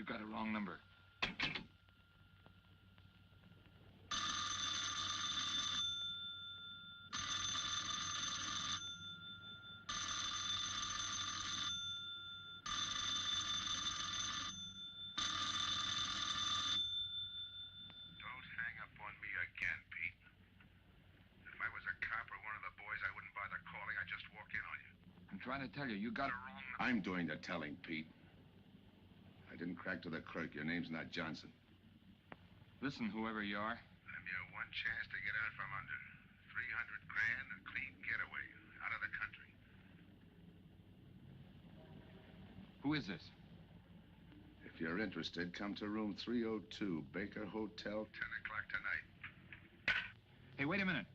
got a wrong number. trying to tell you. You got it wrong. I'm doing the telling, Pete. I didn't crack to the clerk. Your name's not Johnson. Listen, whoever you are. I'm your one chance to get out from under. 300 grand, a clean getaway, out of the country. Who is this? If you're interested, come to room 302, Baker Hotel, 10 o'clock tonight. Hey, wait a minute.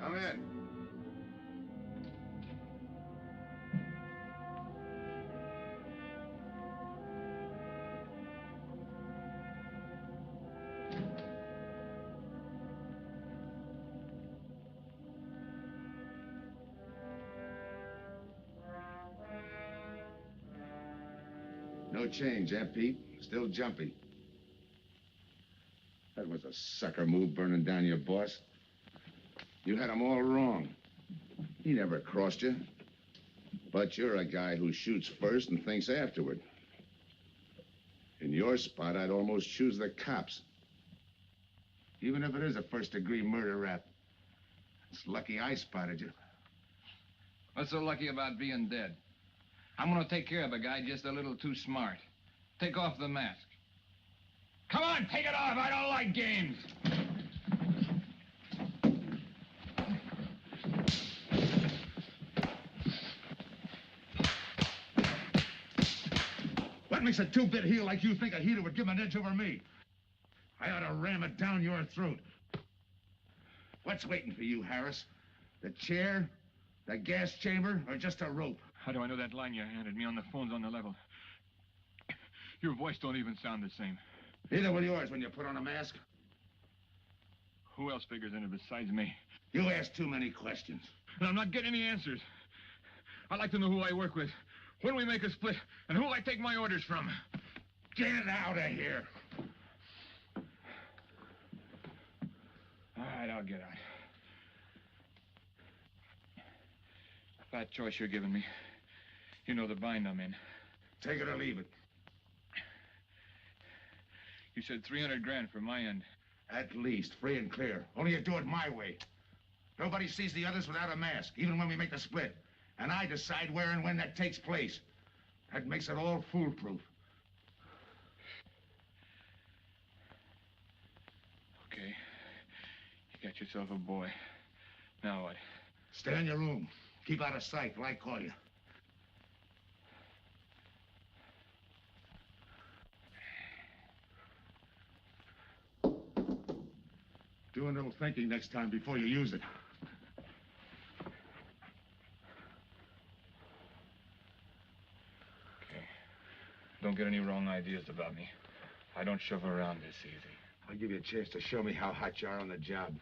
Come in. No change, eh, Pete? Still jumpy. That was a sucker move, burning down your boss. You had him all wrong. He never crossed you. But you're a guy who shoots first and thinks afterward. In your spot, I'd almost choose the cops. Even if it is a first-degree murder rap. It's lucky I spotted you. What's so lucky about being dead? I'm gonna take care of a guy just a little too smart. Take off the mask. Come on, take it off. I don't like games. What makes a two-bit heel like you think a heater would give him an edge over me? I ought to ram it down your throat. What's waiting for you, Harris? The chair, the gas chamber, or just a rope? How do I know that line you handed me on the phone's on the level? Your voice don't even sound the same. Neither will yours when you put on a mask. Who else figures in it besides me? You ask too many questions. And I'm not getting any answers. I'd like to know who I work with, when we make a split, and who I take my orders from. Get out of here. All right, I'll get out. Bad choice you're giving me. You know the bind I'm in. Take it or leave it. You said 300 grand for my end. At least, free and clear. Only you do it my way. Nobody sees the others without a mask, even when we make the split. And I decide where and when that takes place. That makes it all foolproof. Okay. You got yourself a boy. Now what? Stay in your room. Keep out of sight till I call you. Do a little thinking next time before you use it. Okay. Don't get any wrong ideas about me. I don't shove around this easy. I'll give you a chance to show me how hot you are on the job.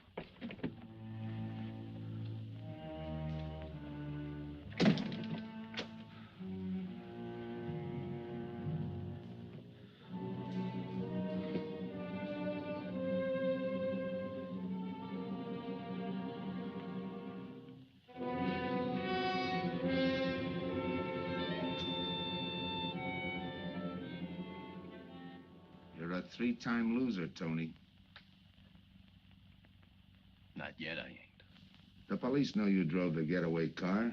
You're a three-time loser, Tony. Not yet, I ain't. The police know you drove the getaway car.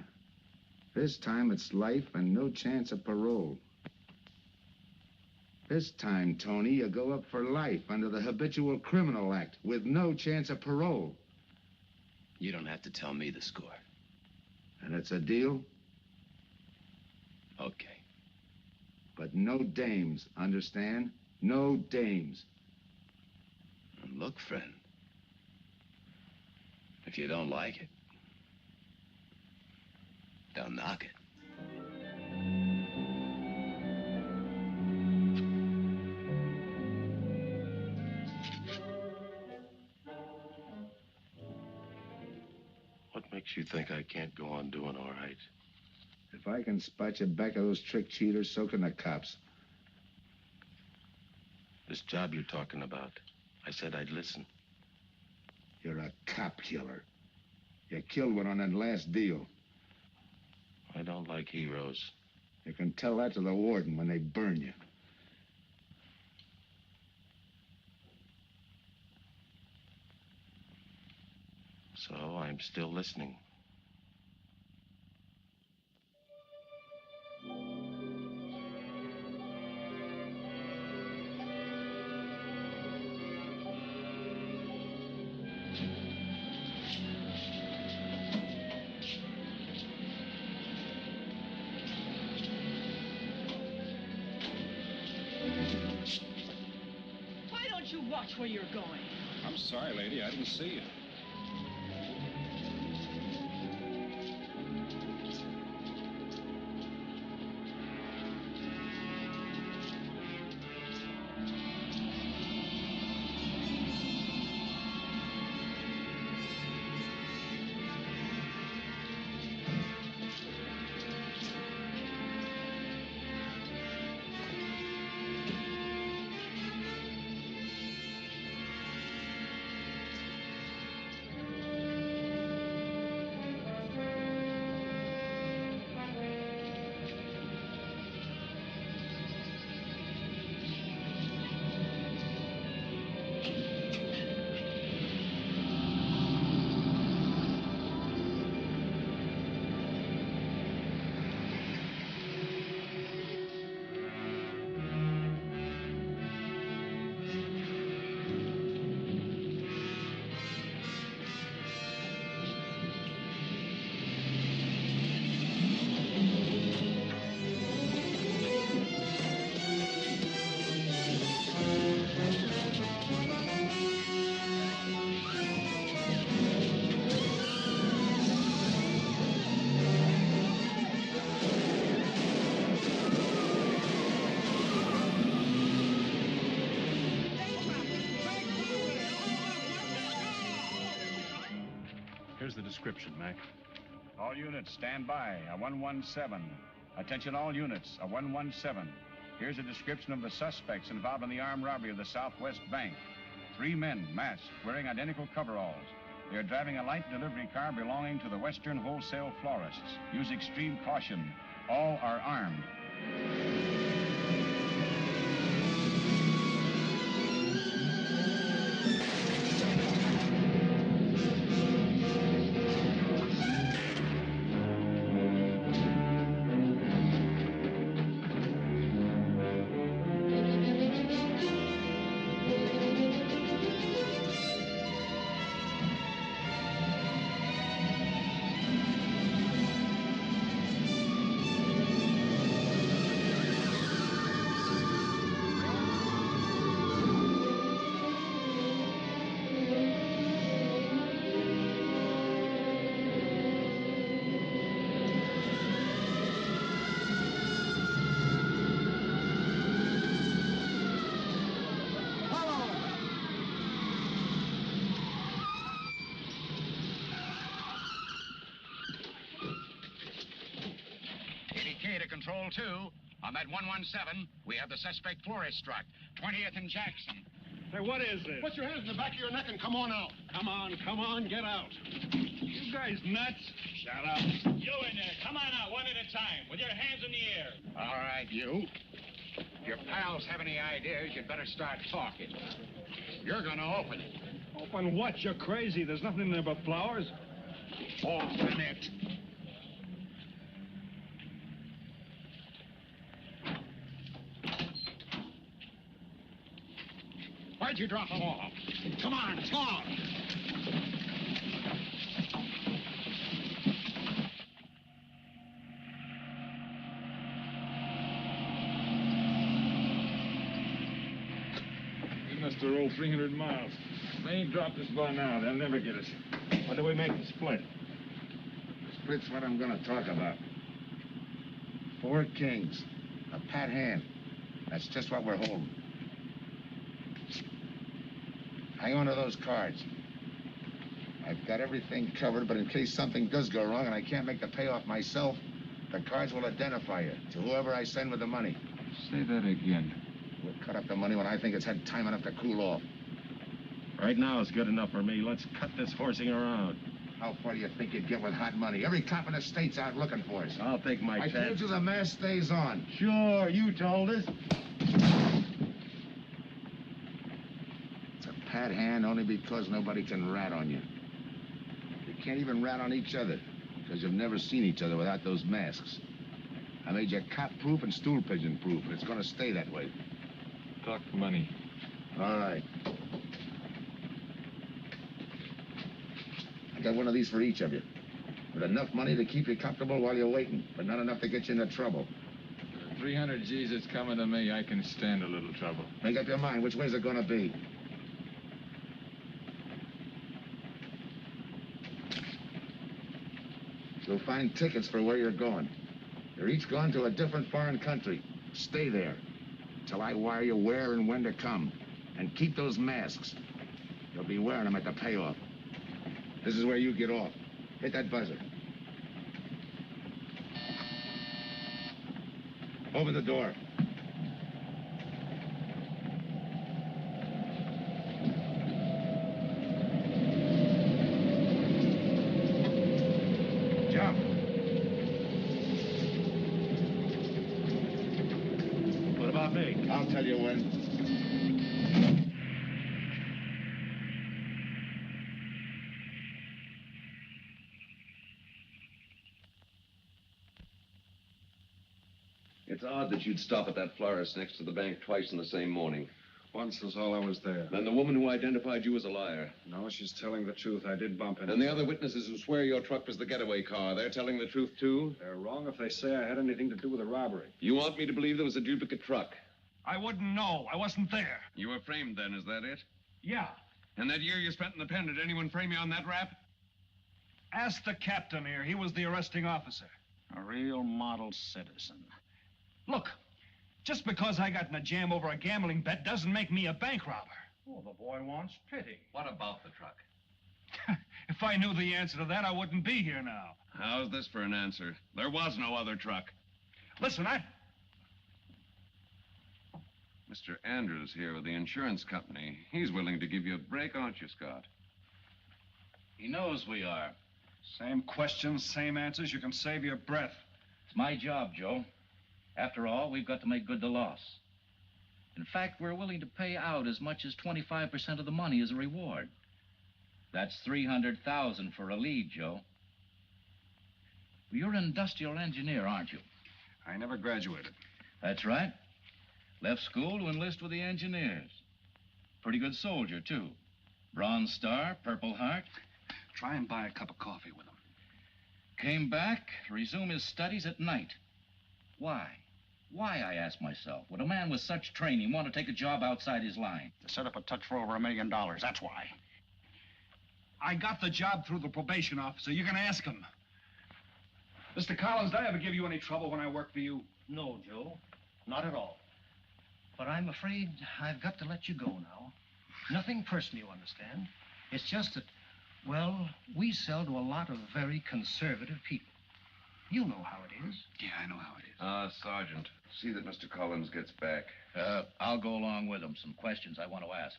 This time it's life and no chance of parole. This time, Tony, you go up for life under the Habitual Criminal Act with no chance of parole. You don't have to tell me the score. And it's a deal? Okay. But no dames, understand? No dames. Look, friend. If you don't like it, don't knock it. What makes you think I can't go on doing all right? If I can spot you back of those trick cheaters, so can the cops. This job you're talking about, I said I'd listen. You're a cop killer. You killed one on that last deal. I don't like heroes. You can tell that to the warden when they burn you. So I'm still listening. Why don't you watch where you're going? I'm sorry, lady. I didn't see you. Here's the description, Mac. All units, stand by. A 117. Attention all units, a 117. Here's a description of the suspects involved in the armed robbery of the Southwest Bank. 3 men, masked, wearing identical coveralls. They are driving a light delivery car belonging to the Western Wholesale Florists. Use extreme caution. All are armed. Control 2, on that 117, we have the suspect florist struck. 20th and Jackson. Hey, what is this? Put your hands in the back of your neck and come on out. Come on, get out. You guys nuts? Shut up. You in there, come on out one at a time, with your hands in the air. All right, you. If your pals have any ideas, you'd better start talking. You're gonna open it. Open what? You're crazy. There's nothing in there but flowers. Open it. Why'd you drop them off? Come on, talk! You must have rolled 300 miles. They ain't dropped us by now. They'll never get us. When do we make the split? Split's what I'm gonna talk about. 4 kings. A pat hand. That's just what we're holding. Hang on to those cards. I've got everything covered, but in case something does go wrong and I can't make the payoff myself, the cards will identify you to whoever I send with the money. Say that again. We'll cut up the money when I think it's had time enough to cool off. Right now is good enough for me. Let's cut this horsing around. How far do you think you'd get with hot money? Every cop in the state's out looking for us. I'll take my I chance. told you the mask stays on. Sure, you told us. It's a pat hand only because nobody can rat on you. You can't even rat on each other because you've never seen each other without those masks. I made you cop-proof and stool-pigeon-proof, and it's going to stay that way. Talk money. All right. I got one of these for each of you. With enough money to keep you comfortable while you're waiting, but not enough to get you into trouble. 300 G's that's coming to me, I can stand a little trouble. Make up your mind. Which way's it going to be? You'll find tickets for where you're going. You're each going to a different foreign country. Stay there till I wire you where and when to come. And keep those masks. You'll be wearing them at the payoff. This is where you get off. Hit that buzzer. Open the door. Jump. What about me? I'll tell you when. It's odd that you'd stop at that florist next to the bank twice in the same morning. Once was all I was there. Then the woman who identified you as a liar. No, she's telling the truth. I did bump into And the other witnesses who swear your truck was the getaway car, they're telling the truth, too? They're wrong if they say I had anything to do with the robbery. You want me to believe there was a duplicate truck? I wouldn't know. I wasn't there. You were framed then, is that it? Yeah. And that year you spent in the pen, did anyone frame you on that rap? Ask the captain here. He was the arresting officer. A real model citizen. Look, just because I got in a jam over a gambling bet doesn't make me a bank robber. Oh, the boy wants pity. What about the truck? If I knew the answer to that, I wouldn't be here now. How's this for an answer? There was no other truck. Listen, Mr. Andrews here with the insurance company. He's willing to give you a break, aren't you, Scott? He knows we are. Same questions, same answers. You can save your breath. It's my job, Joe. After all, we've got to make good the loss. In fact, we're willing to pay out as much as 25% of the money as a reward. That's $300,000 for a lead, Joe. You're an industrial engineer, aren't you? I never graduated. That's right. Left school to enlist with the engineers. Pretty good soldier, too. Bronze Star, Purple Heart. Try and buy a cup of coffee with him. Came back to resume his studies at night. Why? Why, I ask myself, would a man with such training want to take a job outside his line? To set up a touch for over $1 million, that's why. I got the job through the probation officer. You can ask him. Mr. Collins, did I ever give you any trouble when I worked for you? No, Joe. Not at all. But I'm afraid I've got to let you go now. Nothing personal, you understand. It's just that, well, we sell to a lot of very conservative people. You know how it is. Yeah, I know how it is. Sergeant, see that Mr. Collins gets back. I'll go along with him. Some questions I want to ask.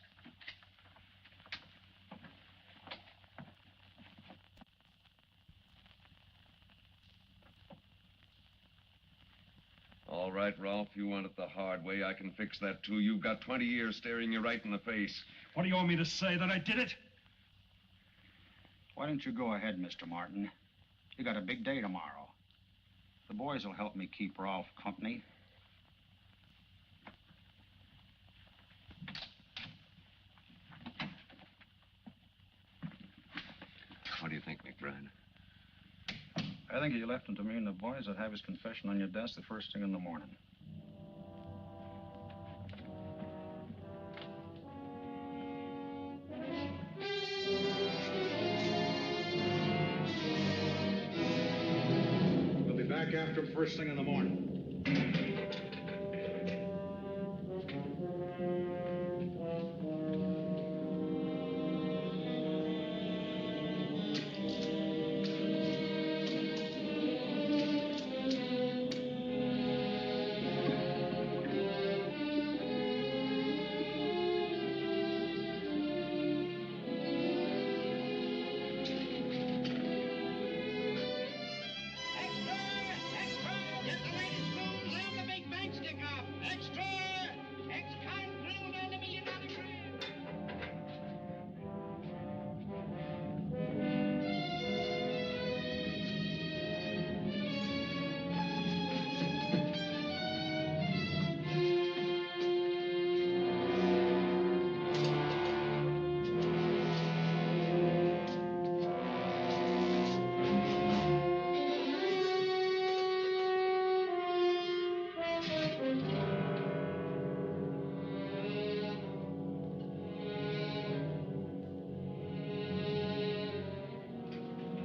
All right, Rolfe, you want it the hard way. I can fix that, too. You've got 20 years staring you right in the face. What do you want me to say, that I did it? Why don't you go ahead, Mr. Martin? You got a big day tomorrow. The boys will help me keep Rolfe company. What do you think, McBride? I think if you left him to me and the boys, I'd have his confession on your desk the first thing in the morning. back after him first thing in the morning.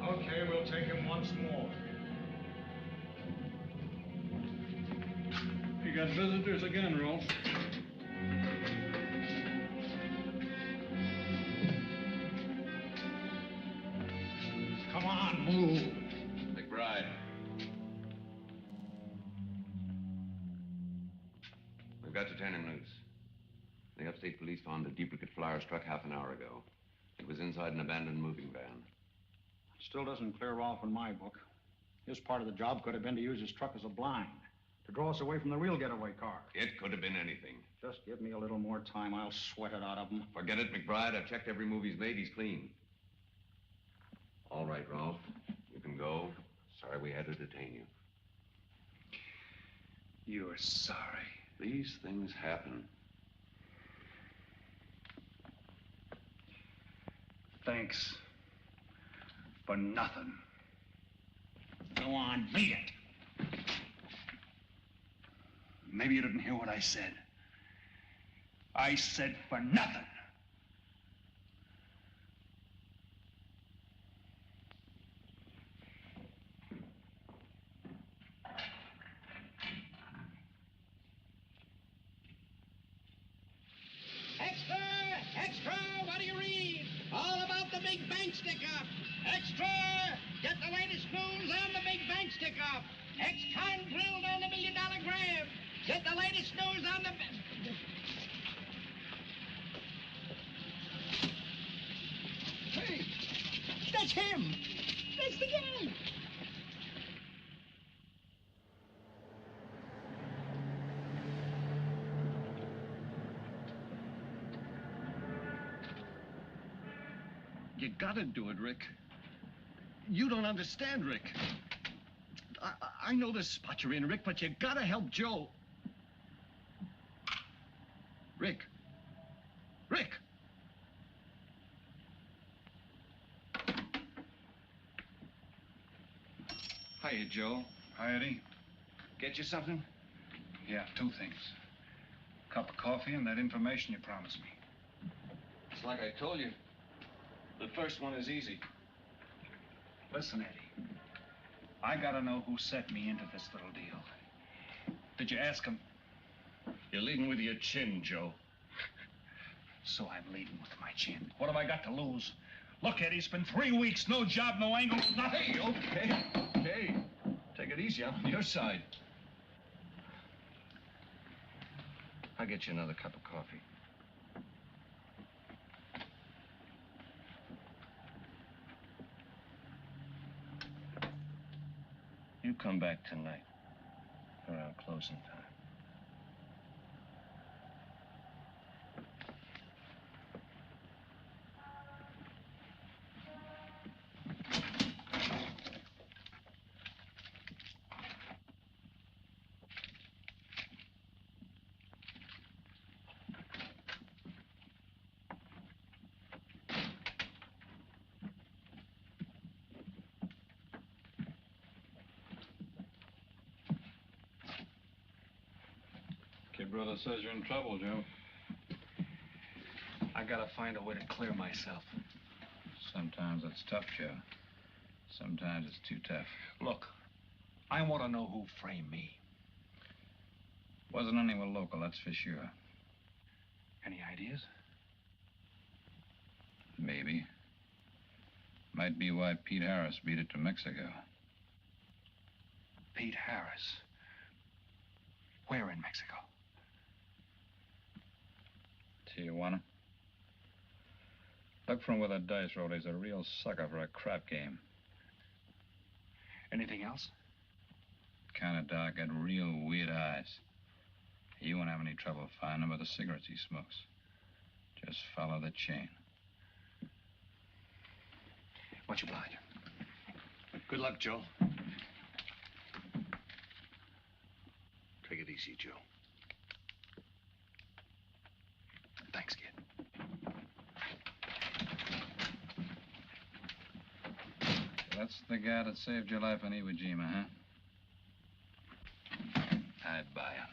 Okay, we'll take him once more. You got visitors again, Rolfe. Come on, move. McBride. We've got to turn him loose. The upstate police found a duplicate flyer struck half an hour ago. It was inside an abandoned moving van. Still doesn't clear Rolfe in my book. His part of the job could have been to use his truck as a blind, to draw us away from the real getaway car. It could have been anything. Just give me a little more time. I'll sweat it out of him. Forget it, McBride. I've checked every move he's made. He's clean. All right, Rolfe. You can go. Sorry we had to detain you. You're sorry. These things happen. Thanks. For nothing. Go on, beat it. Maybe you didn't hear what I said. I said for nothing. Extra! Extra! What do you read? All about the big bank stick-up. Extra! Get the latest news on the big bank stick-up. Ex-con drilled on the $1 million grab. Get the latest news on the... Hey, that's him. That's the guy. You gotta do it, Rick. You don't understand, Rick. I know the spot you're in, Rick, but you gotta help Joe. Rick. Rick! Hiya, Joe. Hi, Eddie. Get you something? Yeah, two things. Cup of coffee and that information you promised me. It's like I told you. The first one is easy. Listen, Eddie. I gotta know who set me into this little deal. Did you ask him? You're leading with your chin, Joe. So I'm leading with my chin. What have I got to lose? Look, Eddie, it's been 3 weeks. No job, no angle, nothing. Hey, okay. Take it easy. I'm on your side. I'll get you another cup of coffee. You come back tonight around closing time. Kid brother says you're in trouble, Joe. I gotta find a way to clear myself. Sometimes it's tough, Joe. Sometimes it's too tough. Look, I want to know who framed me. Wasn't anyone local, that's for sure. Any ideas? Maybe. Might be why Pete Harris beat it to Mexico. Pete Harris. Where in Mexico? Tijuana. Look from where the dice rolled. He's a real sucker for a crap game. Anything else? Kind of dark, got real weird eyes. You won't have any trouble finding him by the cigarettes he smokes. Just follow the chain. Much obliged. Good luck, Joe. Take it easy, Joe. Thanks, kid. That's the guy that saved your life in Iwo Jima, huh? I'd buy him.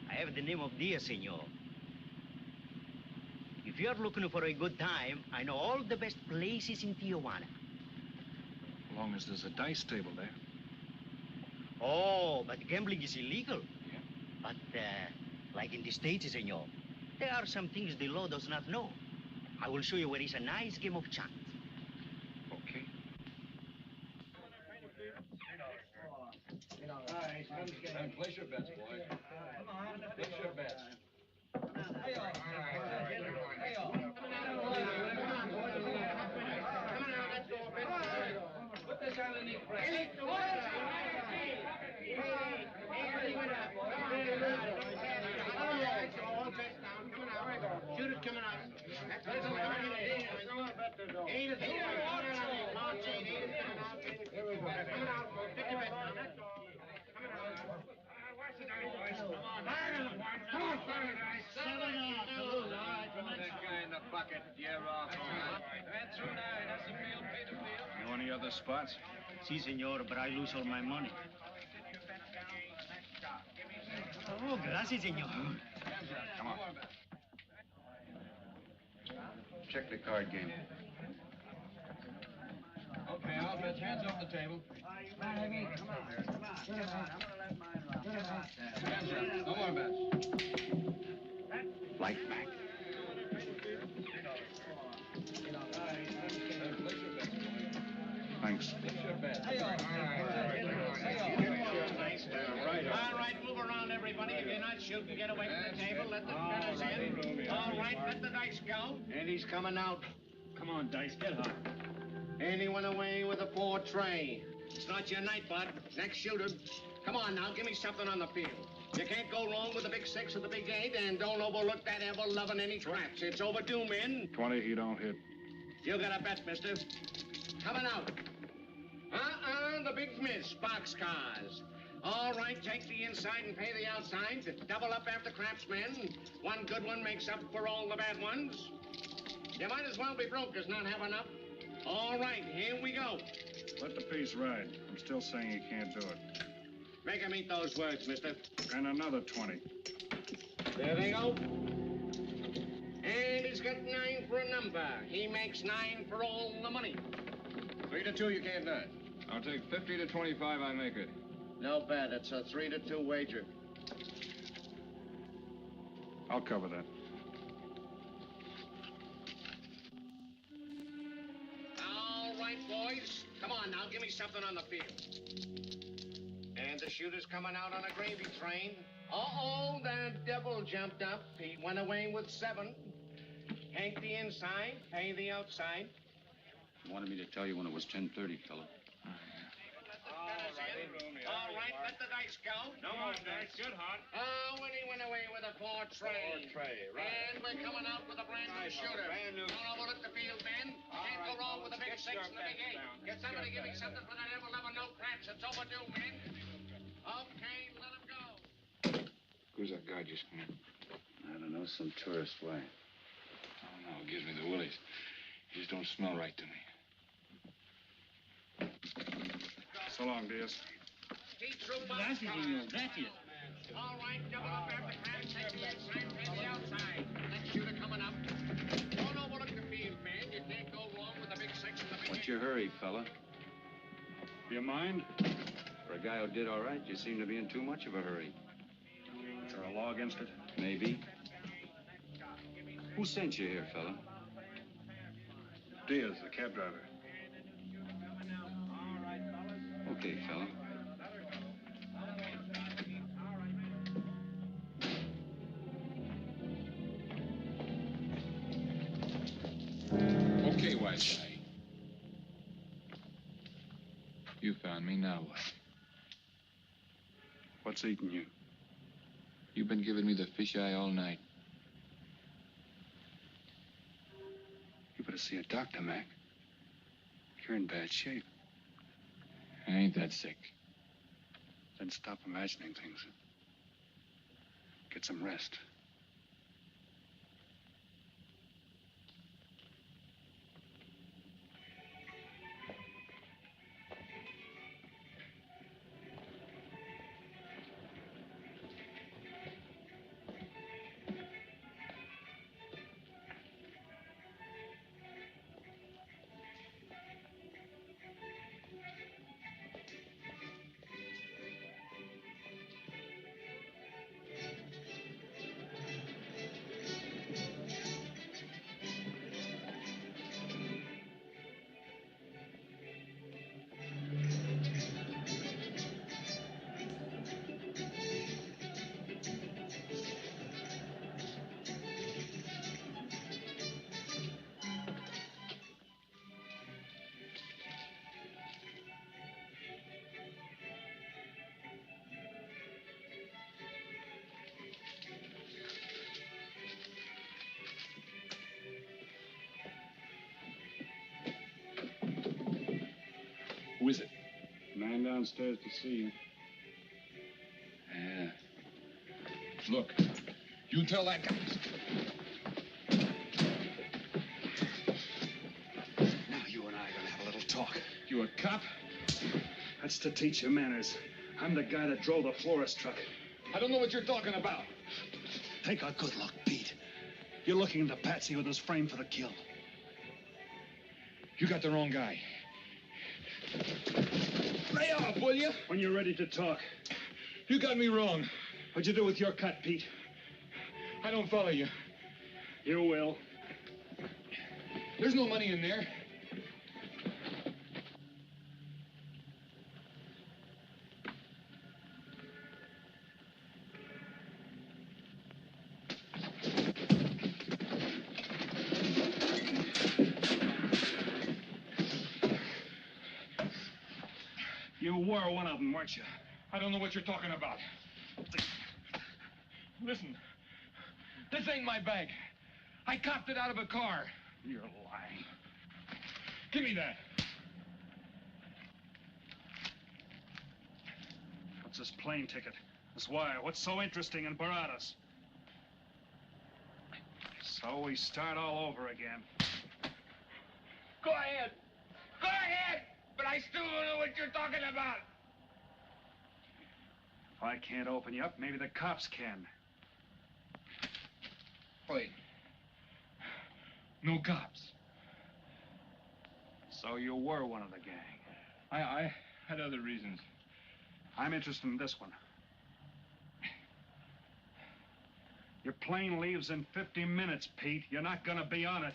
I have the name of Diaz, senor. If you're looking for a good time, I know all the best places in Tijuana. As long as there's a dice table there. Oh, but gambling is illegal. Yeah. But, like in the States, senor, there are some things the law does not know. I will show you where is a nice game of chance. Okay. Place your bets, boys. Come on. Place your bets. Put this on the knee press. Shooters coming out. That's all right. Know any other spots? Si, senor, but I lose all my money. Oh, gracias, senor. Come on. Check the card game. Okay, I'll bet hands off the table. No more bets. Light back. Thanks. All right, move around, everybody. If you're not shooting, get away from the table. Let the gunners in. All right, let the dice go. And he's coming out. Come on, Dice, get hot. And he went away with a 4 tray. It's not your night, bud. Next shooter. Come on now, give me something on the field. You can't go wrong with the big 6 or the big 8, and don't overlook that ever-loving any traps. It's overdue, men. 20, he don't hit. You got a bet, mister. Coming out. The big miss, boxcars. All right, take the inside and pay the outside. Double up after craps, men. One good one makes up for all the bad ones. You might as well be broke as not have enough. All right, here we go. Let the piece ride. I'm still saying he can't do it. Make him eat those words, mister. And another 20. There they go. And he's got 9 for a number. He makes 9 for all the money. 3 to 2, you can't do it. I'll take 50 to 25, I make it. No bad. It's a 3 to 2 wager. I'll cover that. All right, boys. Come on now, give me something on the field. And the shooter's coming out on a gravy train. Uh-oh, the devil jumped up. He went away with 7. Ain't the inside, ain't the outside. You wanted me to tell you when it was 10:30, fella. All right, let the dice go. No more dice. Good, Hart. Oh, when he went away with a 4 tray. 4 tray, right. And we're coming out with a brand new shooter. Brand new. Don't overlook the field, men. Can't go wrong with the big 6 and the big 8. Get somebody to give me something for that ever-loving no craps. It's overdue, men. Okay, let him go. Who's that guy just come in? I don't know, some tourist. Why? Oh, no, it gives me the willies. He just don't smell right to me. So long, Diaz. Gracias, señor. Gracias. All right, double up after craps. Take the inside, take the outside. Next shooter coming up. Don't overlook the field, man. You can't go wrong with the big 6 and the big 8. What's your hurry, fella? You mind? For a guy who did all right, you seem to be in too much of a hurry. Is there a law against it? Maybe. Who sent you here, fella? Diaz, the cab driver. Okay, fella. Okay, white guy. You found me, now what? What's eating you? You've been giving me the fisheye all night. You better see a doctor, Mac. You're in bad shape. I ain't that sick. Then stop imagining things. Get some rest. Who is it? Man downstairs to see you. Yeah. Look, you tell that guy. Now you and I are gonna have a little talk. You a cop? That's to teach you manners. I'm the guy that drove the florist truck. I don't know what you're talking about. Take a good look, Pete. You're looking into Patsy with his frame for the kill. You got the wrong guy. Lay off, will you? When you're ready to talk. You got me wrong. What'd you do with your cut, Pete? I don't follow you. You will. There's no money in there. You were one of them, weren't you? I don't know what you're talking about. Listen, this ain't my bag. I copped it out of a car. You're lying. Give me that. What's this plane ticket? This wire? What's so interesting in Baradas? So we start all over again. Go ahead. Go ahead. But I still don't know what you're talking about. If I can't open you up, maybe the cops can. Wait. No cops. So you were one of the gang. I had other reasons. I'm interested in this one. Your plane leaves in 50 minutes, Pete. You're not gonna be on it.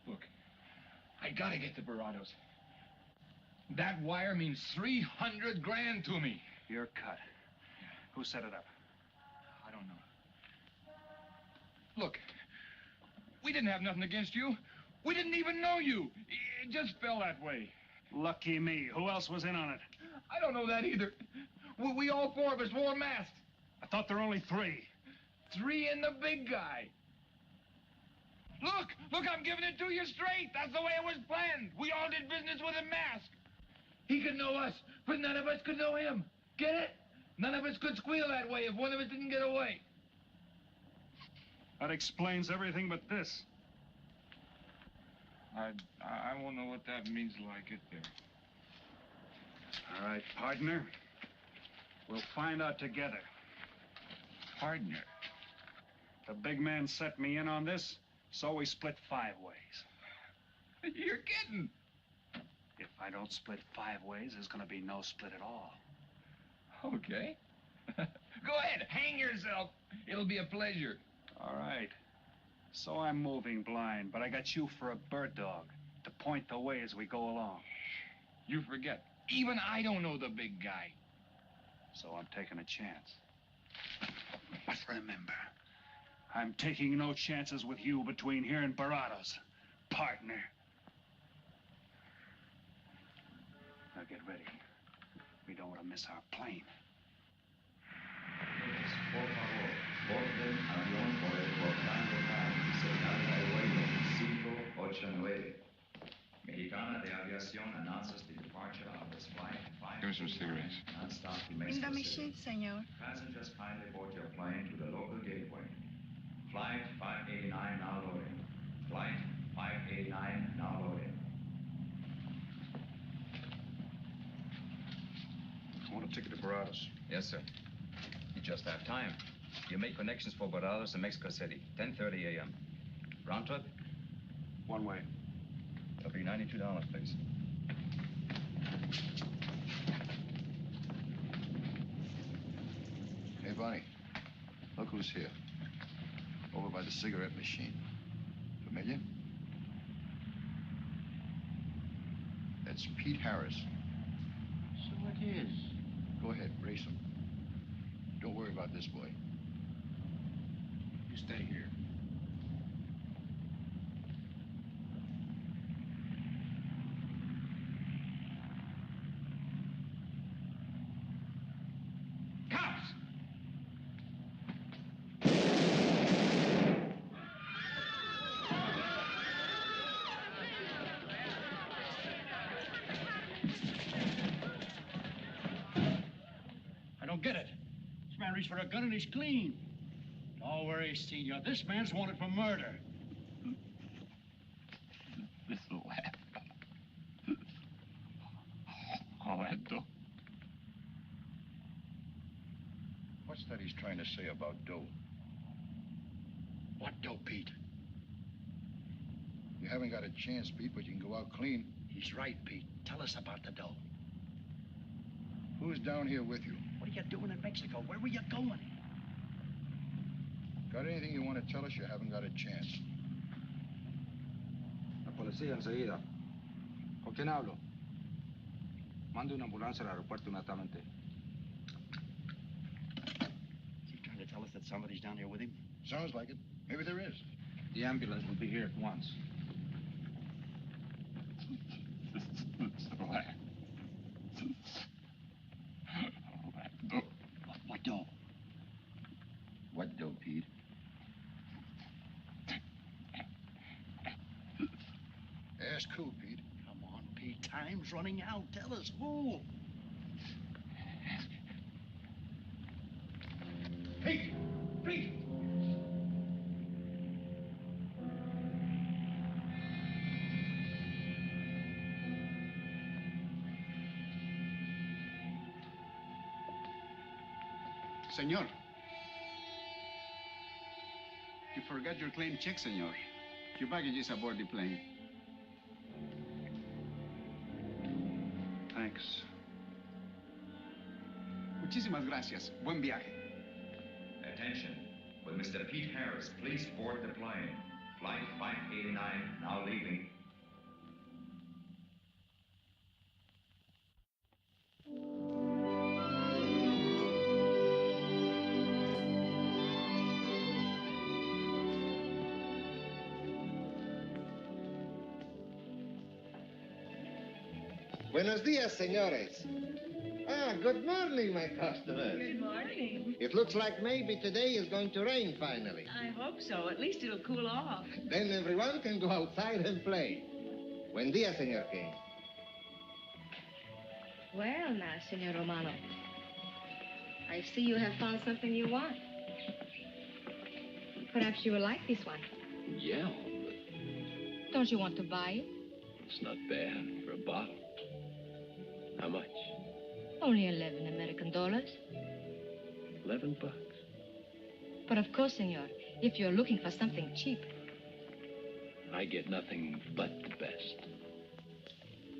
Look, I gotta get to Barados. That wire means 300 grand to me. You're cut. Who set it up? I don't know. Look, we didn't have nothing against you. We didn't even know you. It just fell that way. Lucky me. Who else was in on it? I don't know that either. We all four of us wore masks. I thought there were only 3. 3 and the big guy. Look, I'm giving it to you straight. That's the way it was planned. We all did business with a mask. He could know us, but none of us could know him. Get it? None of us could squeal that way if one of us didn't get away. That explains everything but this. I won't know what that means till I get there. All right, partner. We'll find out together. Partner? The big man set me in on this, so we split 5 ways. You're kidding. If I don't split 5 ways, there's gonna be no split at all. Okay. Go ahead, hang yourself. It'll be a pleasure. All right. So I'm moving blind, but I got you for a bird dog to point the way as we go along. You forget. Even I don't know the big guy. So I'm taking a chance. But remember, I'm taking no chances with you between here and Barados, partner. Now get ready. We don't want to miss our plane. Por favor, borden avión por el portal local, señal de vuelo 589. Mexicana de Aviación announces the departure of this flight 5. Give me some cigarettes. Non-stop to In Mexico the City. machine, senor. Passengers kindly board your plane to the local gateway. Flight 589 now loading. Flight 589 now loading. I want a ticket to Barados. Yes, sir. You just have time. You make connections for Barados and Mexico City, 10:30 a.m. Round trip? One way. It'll be $92, please. Hey, Bonnie. Look who's here. Over by the cigarette machine. Familiar? That's Pete Harris. So it is. Go ahead, race him. Don't worry about this boy. You stay here. Cops! I don't get it. This man reached for a gun and he's clean. Don't worry, senor. This man's wanted for murder. This'll happen. Orlando. What's that he's trying to say about dough? What dough, Pete? You haven't got a chance, Pete, but you can go out clean. He's right, Pete. Tell us about the dough. Who's down here with you? What are you doing in Mexico? Where were you going? Got anything you want to tell us? You haven't got a chance. La policía enseguida. ¿Con quién hablo? Mande una ambulancia al aeropuerto inmediatamente. Is he trying to tell us that somebody's down here with him? Sounds like it. Maybe there is. The ambulance will be here at once. What dough? What dough, Pete? Ask who, Pete? Come on, Pete. Time's running out. Tell us who. Pete! Pete! Senor. You forgot your claim check, senor. Your baggage is aboard the plane. Thanks. Muchísimas gracias. Buen viaje. Attention. Will Mr. Pete Harris please board the plane? Flight 589 now leaving. Buenos dias, senores. Ah, good morning, my customers. Good morning. It looks like maybe today is going to rain finally. I hope so. At least it'll cool off. Then everyone can go outside and play. Buen dia, Senor King. Well, now, Senor Romano, I see you have found something you want. Perhaps you will like this one. Yeah, Don't you want to buy it? it's not bad for a bottle. How much? Only 11 American dollars. $11. But of course, senor, if you're looking for something cheap, I get nothing but the best.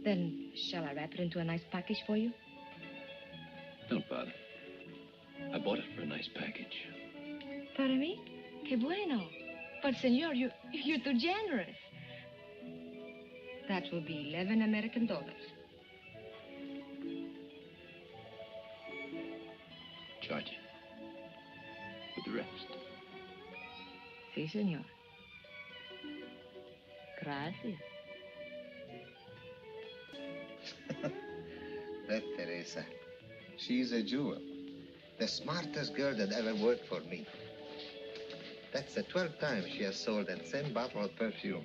then shall I wrap it into a nice package for you? Don't bother. I bought it for a nice package. Para mí? Que bueno. But, senor, you're too generous. That will be 11 American dollars. Charge it. With the rest. Si, senor. Gracias. That Teresa, she's a jewel. The smartest girl that ever worked for me. That's the 12th time she has sold that same bottle of perfume.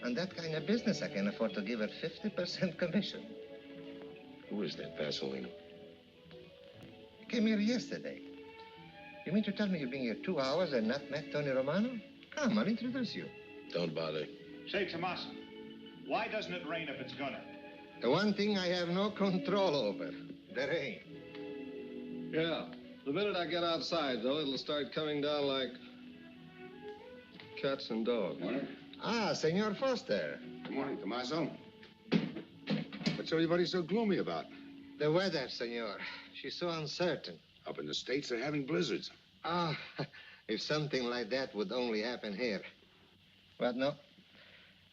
On that kind of business, I can afford to give her 50% commission. Who is that Vaseline? Came here yesterday. You mean to tell me you've been here 2 hours and not met Tony Romano? Come, I'll introduce you. Don't bother. Say, Tommaso, why doesn't it rain if it's gonna? The one thing I have no control over, the rain. Yeah. The minute I get outside, though, it'll start coming down like cats and dogs. Ah, Senor Foster. Good morning, Tommaso. What's everybody so gloomy about? The weather, senor. She's so uncertain. Up in the States, they're having blizzards. Ah, if something like that would only happen here. But no,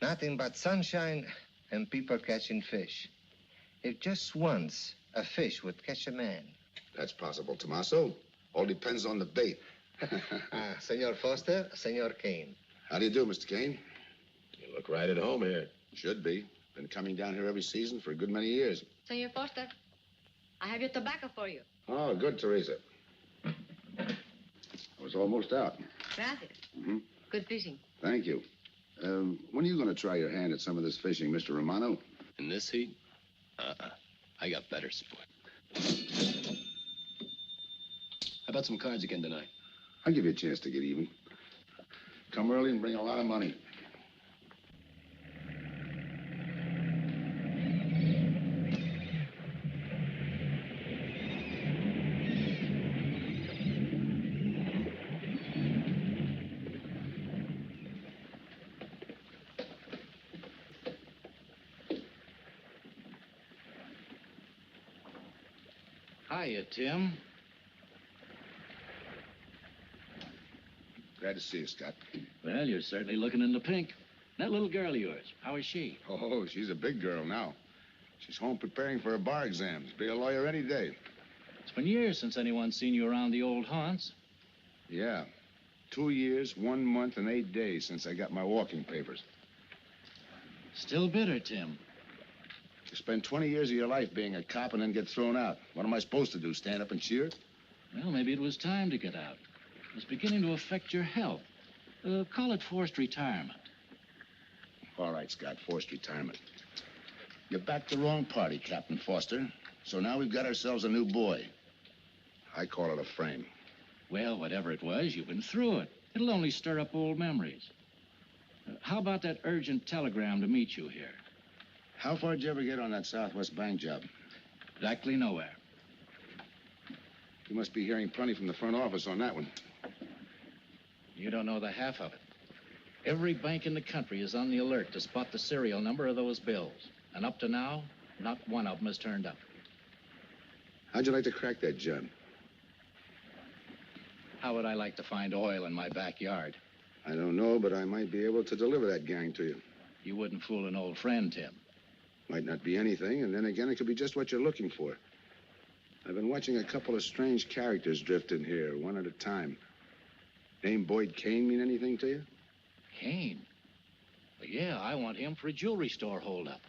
nothing but sunshine and people catching fish. If just once a fish would catch a man. That's possible, Tommaso. All depends on the bait. Senor Foster, Senor Kane. How do you do, Mr. Kane? You look right at home here. Should be. Been coming down here every season for a good many years. Senor Foster, I have your tobacco for you. Oh, good, Teresa. I was almost out. Gracias. Mm-hmm. Good fishing. Thank you. When are you going to try your hand at some of this fishing, Mr. Romano? In this heat? I got better sport. How about some cards again tonight? I'll give you a chance to get even. Come early and bring a lot of money. Hiya, Tim. Glad to see you, Scott. Well, you're certainly looking in the pink. That little girl of yours, how is she? Oh, she's a big girl now. She's home preparing for her bar exams. Be a lawyer any day. It's been years since anyone's seen you around the old haunts. Yeah. 2 years, 1 month, and 8 days since I got my walking papers. Still bitter, Tim. You spend 20 years of your life being a cop and then get thrown out. What am I supposed to do, stand up and cheer? Well, maybe it was time to get out. It was beginning to affect your health. Call it forced retirement. All right, Scott, forced retirement. You backed the wrong party, Captain Foster. So now we've got ourselves a new boy. I call it a frame. Well, whatever it was, you've been through it. It'll only stir up old memories. How about that urgent telegram to meet you here? How far did you ever get on that Southwest Bank job? Exactly nowhere. You must be hearing plenty from the front office on that one. You don't know the half of it. Every bank in the country is on the alert to spot the serial number of those bills. And up to now, not one of them has turned up. How'd you like to crack that job? How would I like to find oil in my backyard? I don't know, but I might be able to deliver that gang to you. You wouldn't fool an old friend, Tim. Might not be anything, and then again, it could be just what you're looking for. I've been watching a couple of strange characters drift in here, one at a time. Name Boyd Kane mean anything to you? Kane? Well, yeah, I want him for a jewelry store holdup.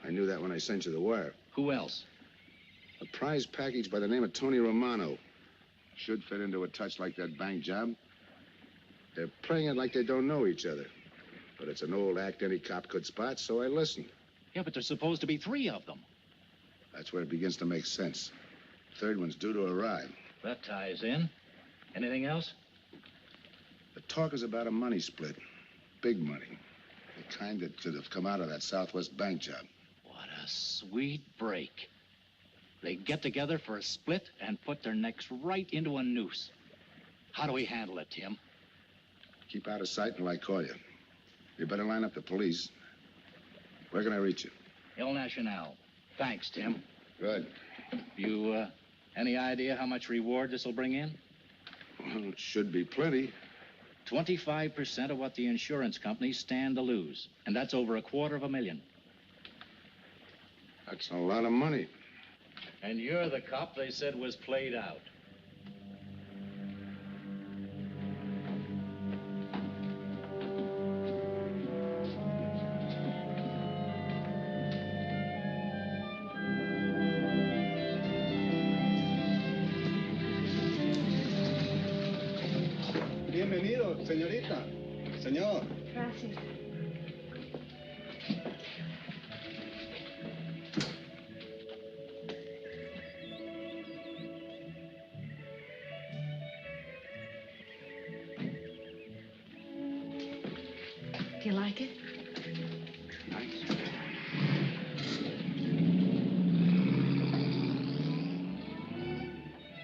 I knew that when I sent you the wire. Who else? A prize package by the name of Tony Romano. Should fit into a touch like that bank job. They're playing it like they don't know each other. But it's an old act any cop could spot, so I listened. Yeah, but there's supposed to be 3 of them. That's where it begins to make sense. Third one's due to arrive. That ties in. Anything else? The talk is about a money split. Big money. The kind that should have come out of that Southwest bank job. What a sweet break. They get together for a split and put their necks right into a noose. How do we handle it, Tim? Keep out of sight until I call you. You better line up the police. Where can I reach you? El Nacional. Thanks, Tim. Good. You, any idea how much reward this will bring in? Well, it should be plenty. 25% of what the insurance companies stand to lose. And that's over $250,000. That's a lot of money. And you're the cop they said was played out. Bienvenido, señorita. Señor. Gracias. Do you like it? Nice.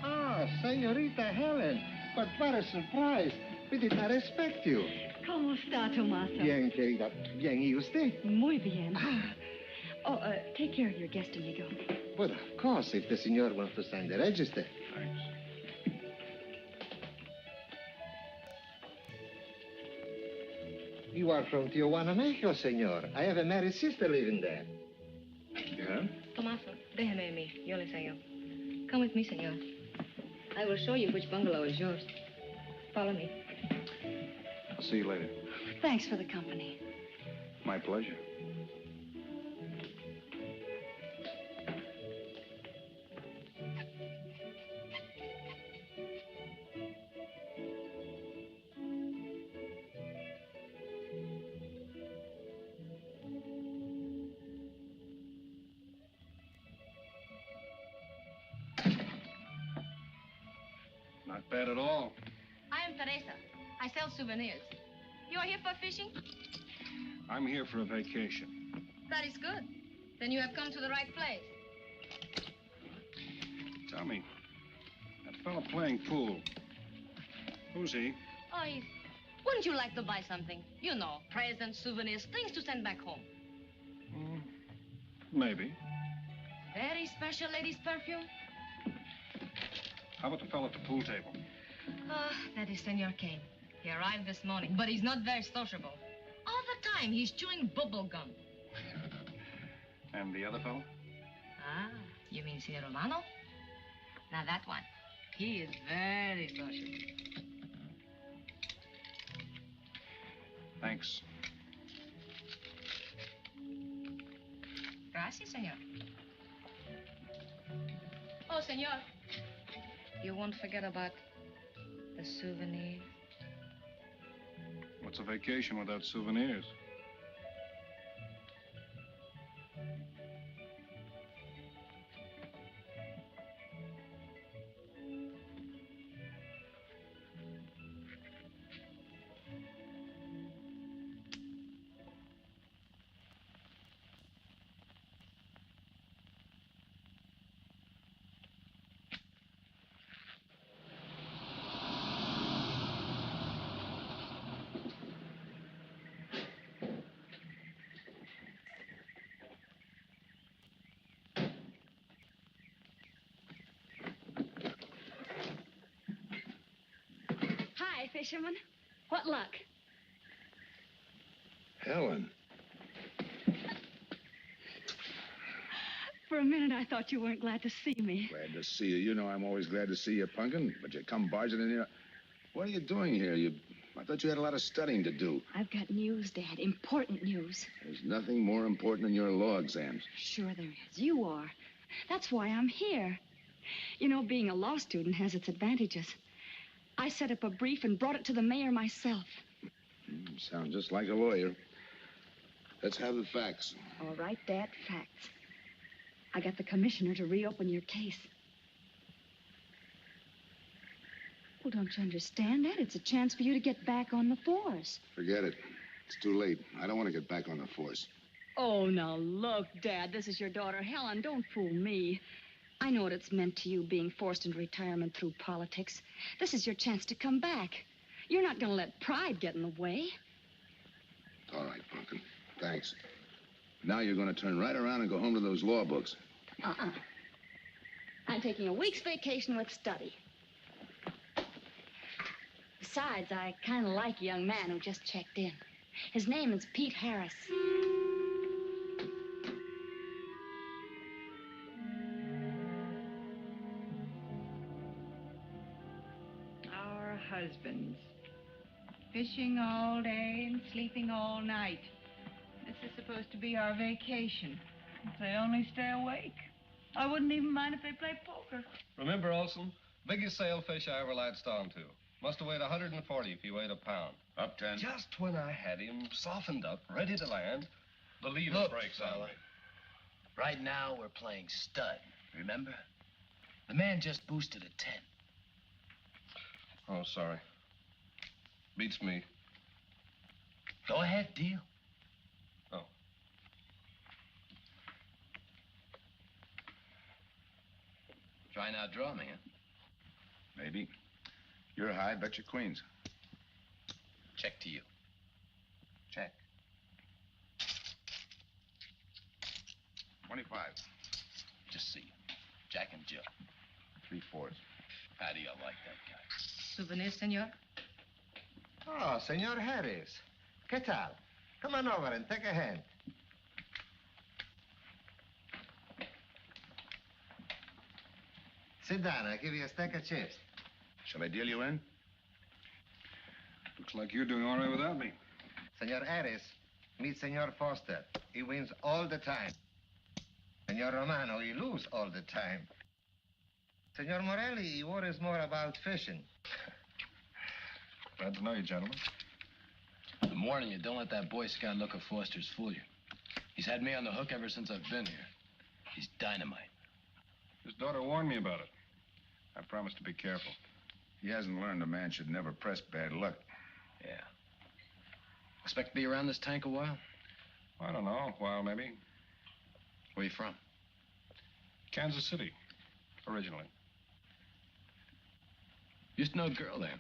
Ah, Senorita Helen. But what a surprise. We did not expect you. ¿Cómo está, Tomaso? Bien, querida. Bien, ¿y usted? Muy bien. Oh, take care of your guest, amigo. But of course, if the senor wants to sign the register. Thanks. You are from Tijuana, Mexico, senor. I have a married sister living there. Yeah? Tomaso, déjeme a mí. Yo le enseño. Come with me, senor. I will show you which bungalow is yours. Follow me. I'll see you later. Thanks for the company. My pleasure. Not bad at all. I am Teresa. I sell souvenirs. You are here for fishing? I'm here for a vacation. That is good. Then you have come to the right place. Tell me, that fellow playing pool, who's he? Oh, wouldn't you like to buy something? You know, presents, souvenirs, things to send back home. Maybe. Very special ladies' perfume. How about the fellow at the pool table? That is Senor Kane. He arrived this morning, but he's not very sociable. All the time, he's chewing bubble gum. And the other fellow? Ah, you mean Senor Romano? Now, that one. He is very sociable. Thanks. Gracias, senor. Oh, senor. You won't forget about the souvenirs. What's a vacation without souvenirs? Hi, fisherman. What luck? Helen. For a minute, I thought you weren't glad to see me. Glad to see you. You know I'm always glad to see you, Punkin, but you come barging in here. What are you doing here? I thought you had a lot of studying to do. I've got news, Dad. Important news. There's nothing more important than your law exams. Sure there is. You are. That's why I'm here. You know, being a law student has its advantages. I set up a brief and brought it to the mayor myself. Sound just like a lawyer. Let's have the facts. All right, Dad, facts. I got the commissioner to reopen your case. Well, don't you understand that? It's a chance for you to get back on the force. Forget it. It's too late. I don't want to get back on the force. Oh, now look, Dad, this is your daughter, Helen. Don't fool me. I know what it's meant to you being forced into retirement through politics. This is your chance to come back. You're not going to let pride get in the way. All right, Pumpkin. Thanks. Now you're going to turn right around and go home to those law books. I'm taking a week's vacation with study. Besides, I kind of like a young man who just checked in. His name is Pete Harris. Our husbands. Fishing all day and sleeping all night. This is supposed to be our vacation. If they only stay awake. I wouldn't even mind if they played poker. Remember, Olson, biggest sailfish I ever latched onto. Must have weighed 140 if he weighed a pound. Up 10. Just when I had him softened up, ready to land, the leader Look, breaks on fella. me. Right now, we're playing stud, remember? The man just boosted a 10. Oh, sorry. Beats me. Go ahead, deal. Oh. Try and outdraw me, huh? Maybe. You're high, bet your queens. Check to you. Check. 25. Just see. Jack and Jill. 3/4. How do you like that guy? Souvenir, senor? Oh, Senor Harris. ¿Qué tal? Come on over and take a hand. Sit down. I'll give you a stack of chips. Shall I deal you in? Looks like you're doing all right without me. Senor Harris, meet Senor Foster. He wins all the time. Senor Romano, he lose all the time. Senor Morelli, he worries more about fishing. Glad to know you, gentlemen. I'm warning you, don't let that Boy Scout look of Foster's fool you. He's had me on the hook ever since I've been here. He's dynamite. His daughter warned me about it. I promised to be careful. He hasn't learned a man should never press bad luck. Yeah. Expect to be around this tank a while? I don't know, a while maybe. Where you from? Kansas City, originally. Used to know a girl there.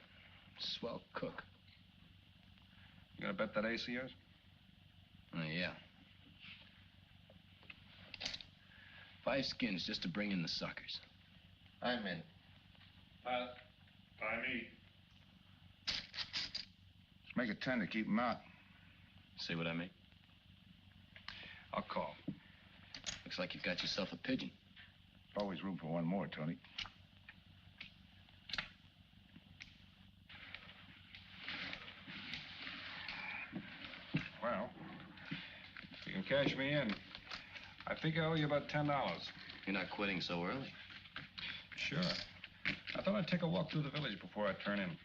Swell cook. You gonna bet that ace of yours? Oh, yeah. 5 skins just to bring in the suckers. I'm in. By me. Let's make it 10 to keep him out. See what I mean? I'll call. Looks like you've got yourself a pigeon. Always room for one more, Tony. Well, if you can cash me in, I think I owe you about $10. You're not quitting so early. Sure. I thought I'd take a walk through the village before I turn in.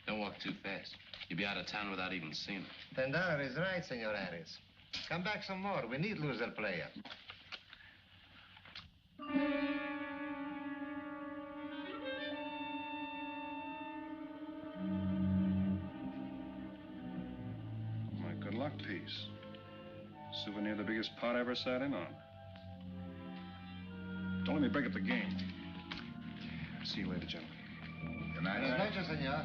Don't walk too fast. You'll be out of town without even seeing it. $10 is right, Senor Harris. Come back some more. We need loser player. My good luck piece. Souvenir, the biggest pot I ever sat in on. Don't let me break up the game. See you later, gentlemen. Good night. Buenas noches, senor.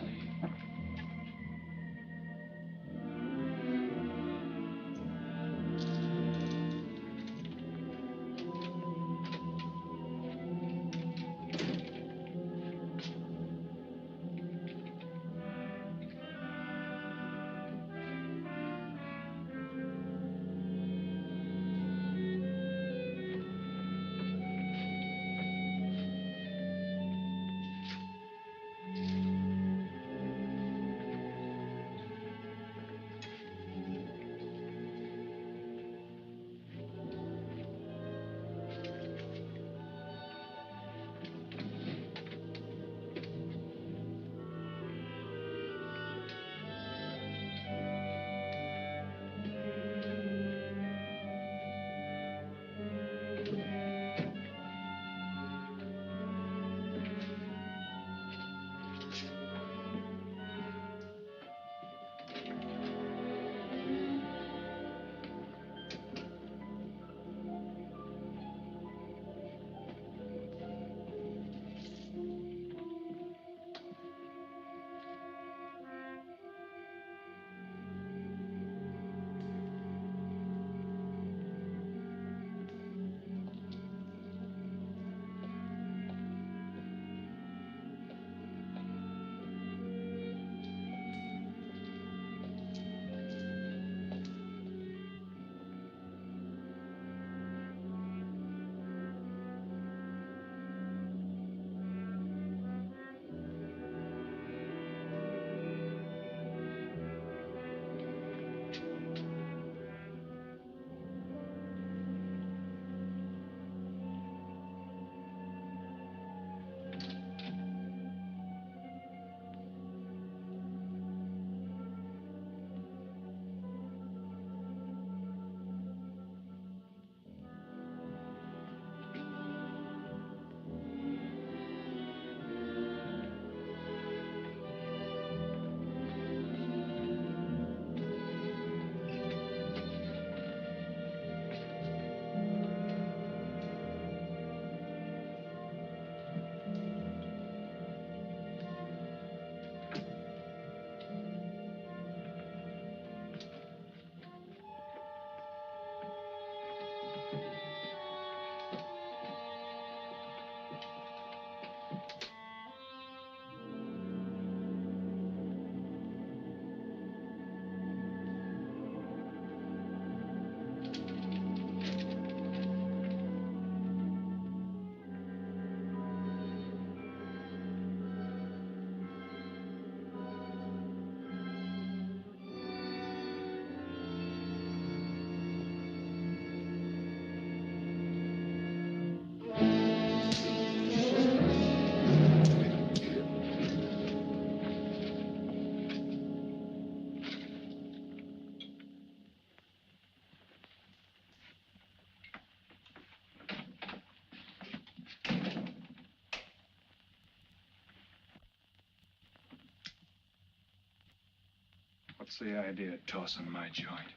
What's the idea of tossing my joint?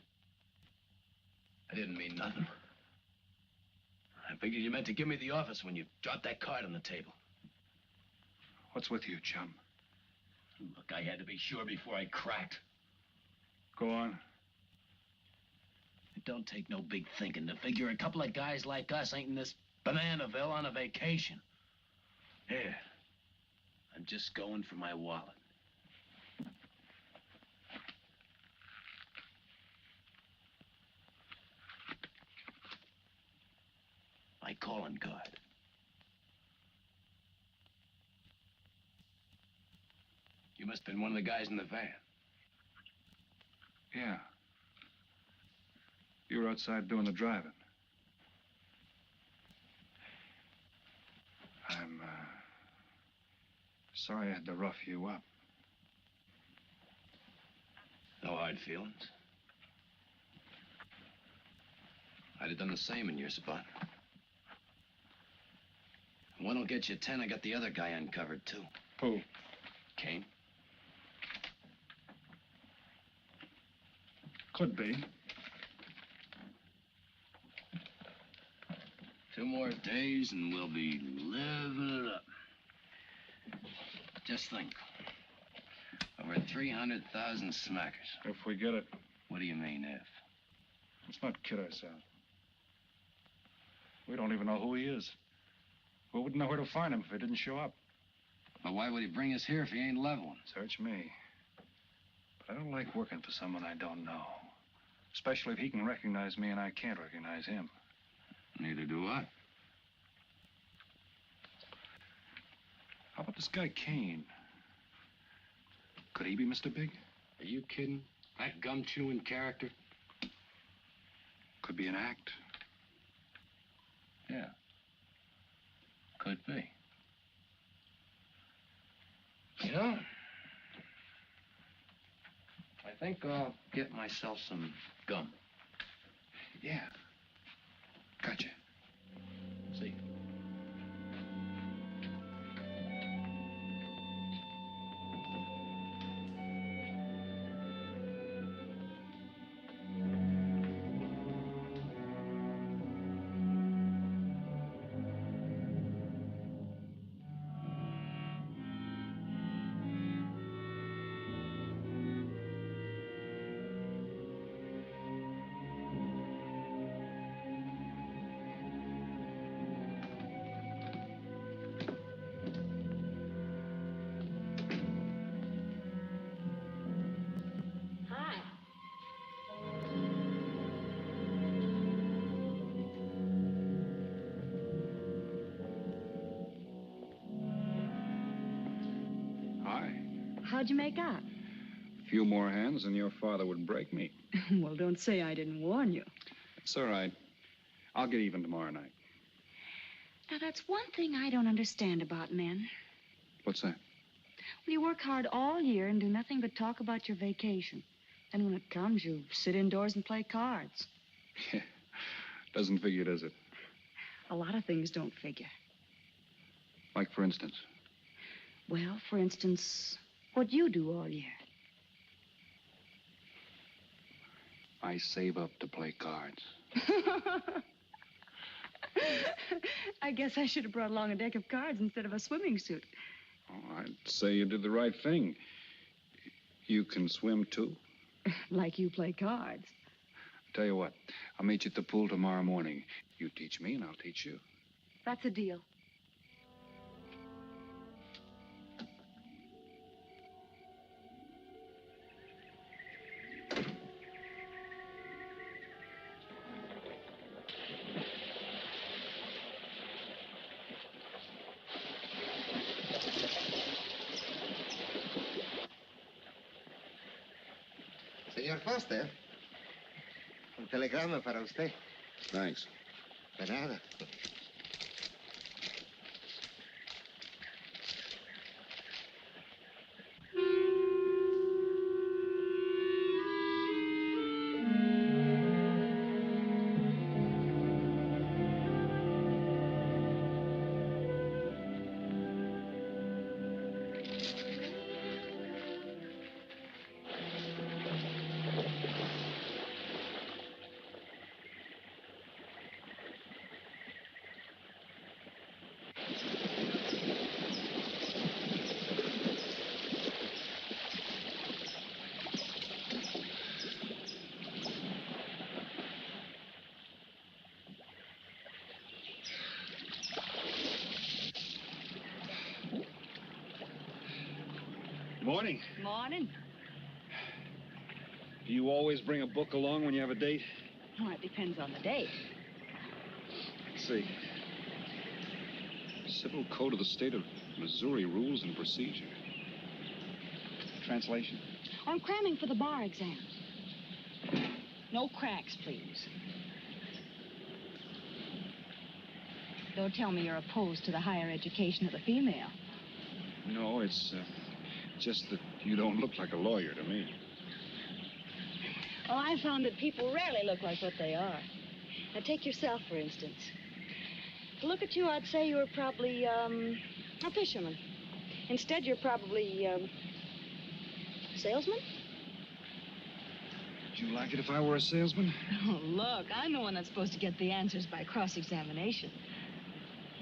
I didn't mean nothing. I figured you meant to give me the office when you dropped that card on the table. What's with you, chum? Look, I had to be sure before I cracked. Go on. It don't take no big thinking to figure a couple of guys like us ain't in this Bananaville on a vacation. Here, I'm just going for my wallet. My calling card. You must have been one of the guys in the van. Yeah. You were outside doing the driving. I'm, sorry I had to rough you up. No hard feelings. I'd have done the same in your spot. One will get you 10. I got the other guy uncovered, too. Who? Kane. Could be. 2 more days and we'll be living it up. Just think. Over 300,000 smackers. If we get it. What do you mean, if? Let's not kid ourselves. We don't even know who he is. We wouldn't know where to find him if he didn't show up. But why would he bring us here if he ain't leveling? Search me. But I don't like working for someone I don't know. Especially if he can recognize me and I can't recognize him. Neither do I. How about this guy Kane? Could he be Mr. Big? Are you kidding? That gum-chewing character? Could be an act. Yeah. Could be. You know, I think I'll get myself some gum. Yeah. Gotcha. See. How'd you make out? A few more hands and your father would break me. Well, don't say I didn't warn you. It's all right. I'll get even tomorrow night. Now, that's one thing I don't understand about men. What's that? Well, you work hard all year and do nothing but talk about your vacation. And when it comes, you sit indoors and play cards. Yeah. Doesn't figure, does it? A lot of things don't figure. Like, for instance? Well, for instance, what you do all year. I save up to play cards. I guess I should have brought along a deck of cards instead of a swimming suit. Oh, I'd say you did the right thing. You can swim, too? Like you play cards. Tell you what, I'll meet you at the pool tomorrow morning. You teach me and I'll teach you. That's a deal. Señor Foster, un telegrama para usted. Thanks. De nada. Morning. Morning. Do you always bring a book along when you have a date? Well, it depends on the date. Let's see. Civil Code of the State of Missouri Rules and Procedure. Translation? I'm cramming for the bar exam. No cracks, please. Don't tell me you're opposed to the higher education of the female. No, it's just that you don't look like a lawyer to me. Well, I found that people rarely look like what they are. Now, take yourself, for instance. To look at you, I'd say you were probably, a fisherman. Instead, you're probably, salesman? Would you like it if I were a salesman? Oh, look, I'm the one that's supposed to get the answers by cross-examination.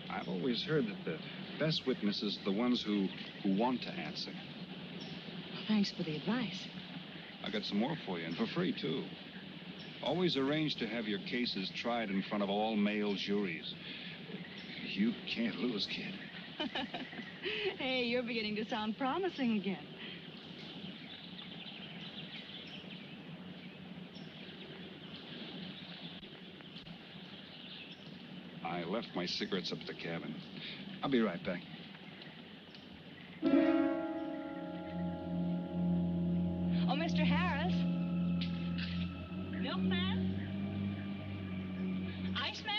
I've always heard that the best witnesses are the ones who want to answer. Well, thanks for the advice. I got some more for you, and for free, too. Always arrange to have your cases tried in front of all male juries. You can't lose, kid. Hey, you're beginning to sound promising again. I left my cigarettes up at the cabin. I'll be right back. Oh, Mr. Harris. Milkman? Iceman?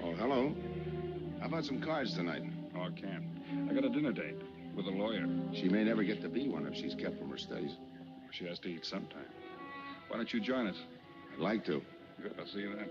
Oh, hello. How about some cards tonight? Oh, I can't. I got a dinner date with a lawyer. She may never get to be one if she's kept from her studies. She has to eat sometime. Why don't you join us? I'd like to. Good, I'll see you then.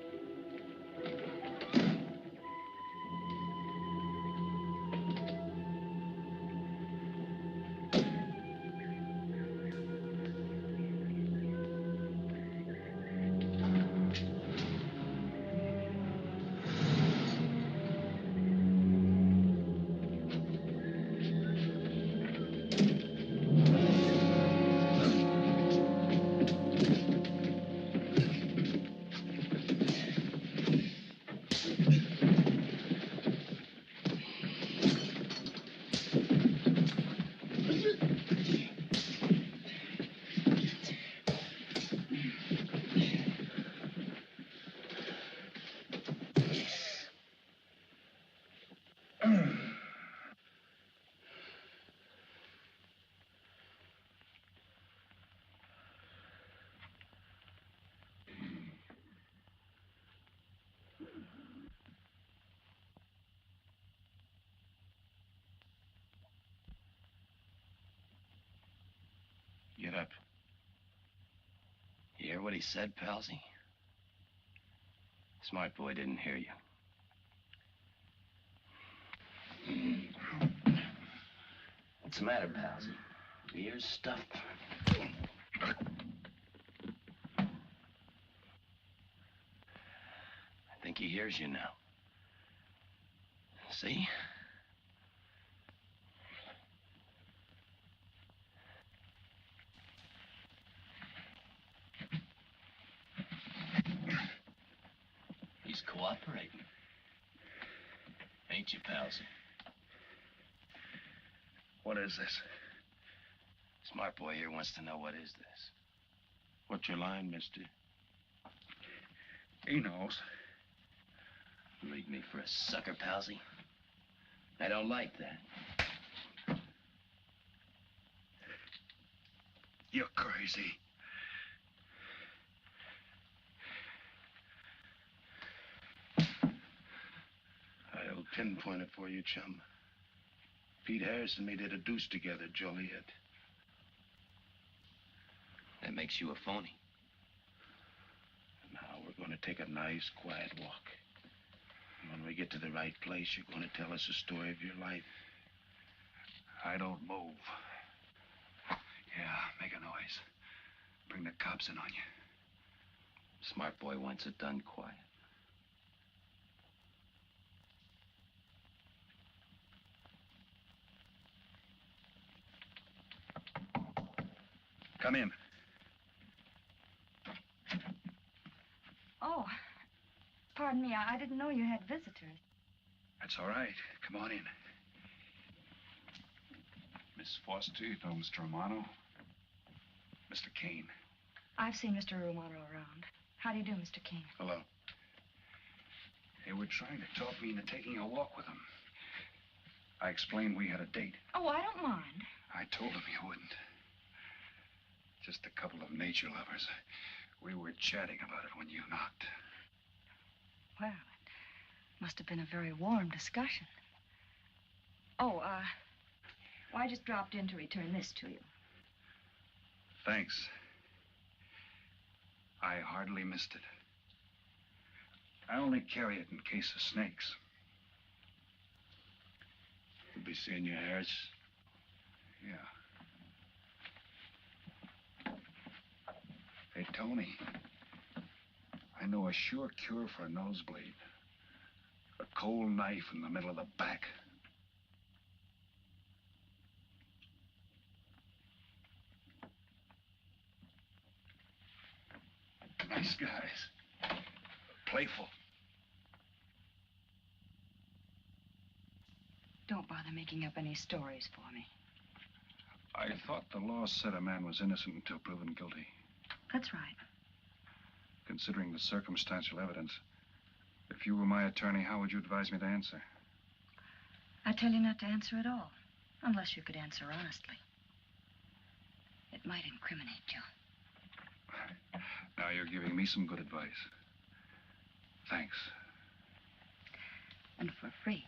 Get up. You hear what he said, Palsy? Smart boy didn't hear you. What's the matter, Palsy? Your ears stuffed? I think he hears you now. See? He's cooperating. Ain't you, Palsy? What is this? Smart boy here wants to know what is this. What's your line, mister? He knows. Leave me for a sucker, Palsy. I don't like that. You're crazy. I'll pinpoint it for you, chum. Pete Harris and me did a deuce together, Joliet. That makes you a phony. Now we're going to take a nice, quiet walk. When we get to the right place, you're going to tell us the story of your life. I don't move. Yeah, make a noise. Bring the cops in on you. Smart boy wants it done quiet. Come in. Oh, pardon me. I didn't know you had visitors. That's all right. Come on in. Miss Foster, you know Mr. Romano? Mr. Kane. I've seen Mr. Romano around. How do you do, Mr. Kane? Hello. They were trying to talk me into taking a walk with them. I explained we had a date. Oh, I don't mind. I told them you wouldn't. Just a couple of nature lovers. We were chatting about it when you knocked. Well, it must have been a very warm discussion. Oh, well, I just dropped in to return this to you. Thanks. I hardly missed it. I only carry it in case of snakes. You'll be seeing your Harris? Yeah. Hey, Tony. I know a sure cure for a nosebleed. A cold knife in the middle of the back. Nice guys. Playful. Don't bother making up any stories for me. I thought the law said a man was innocent until proven guilty. That's right. Considering the circumstantial evidence, if you were my attorney, how would you advise me to answer? I tell you not to answer at all, unless you could answer honestly. It might incriminate you. Now you're giving me some good advice. Thanks. And for free.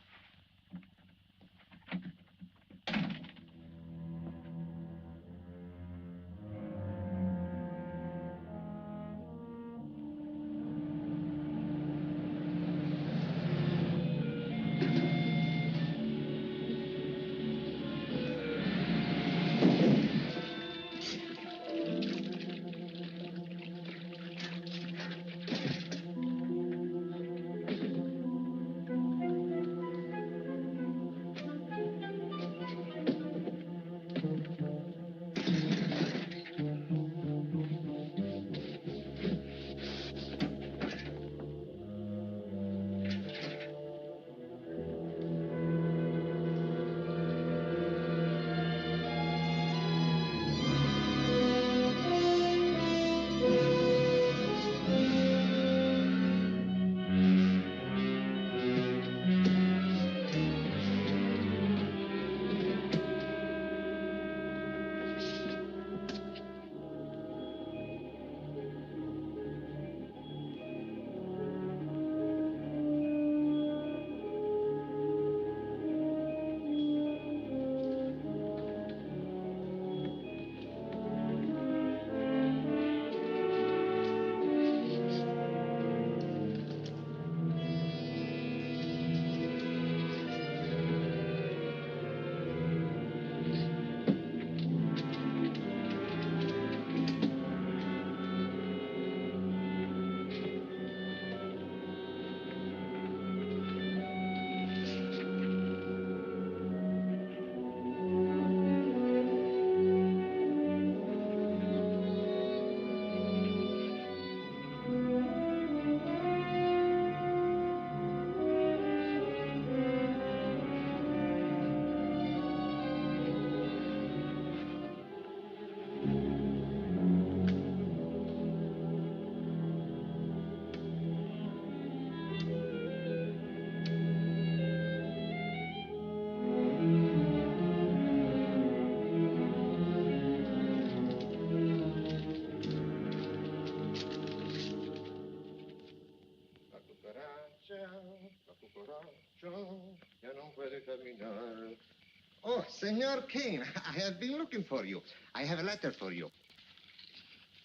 Oh, Senor Kane, I have been looking for you. I have a letter for you.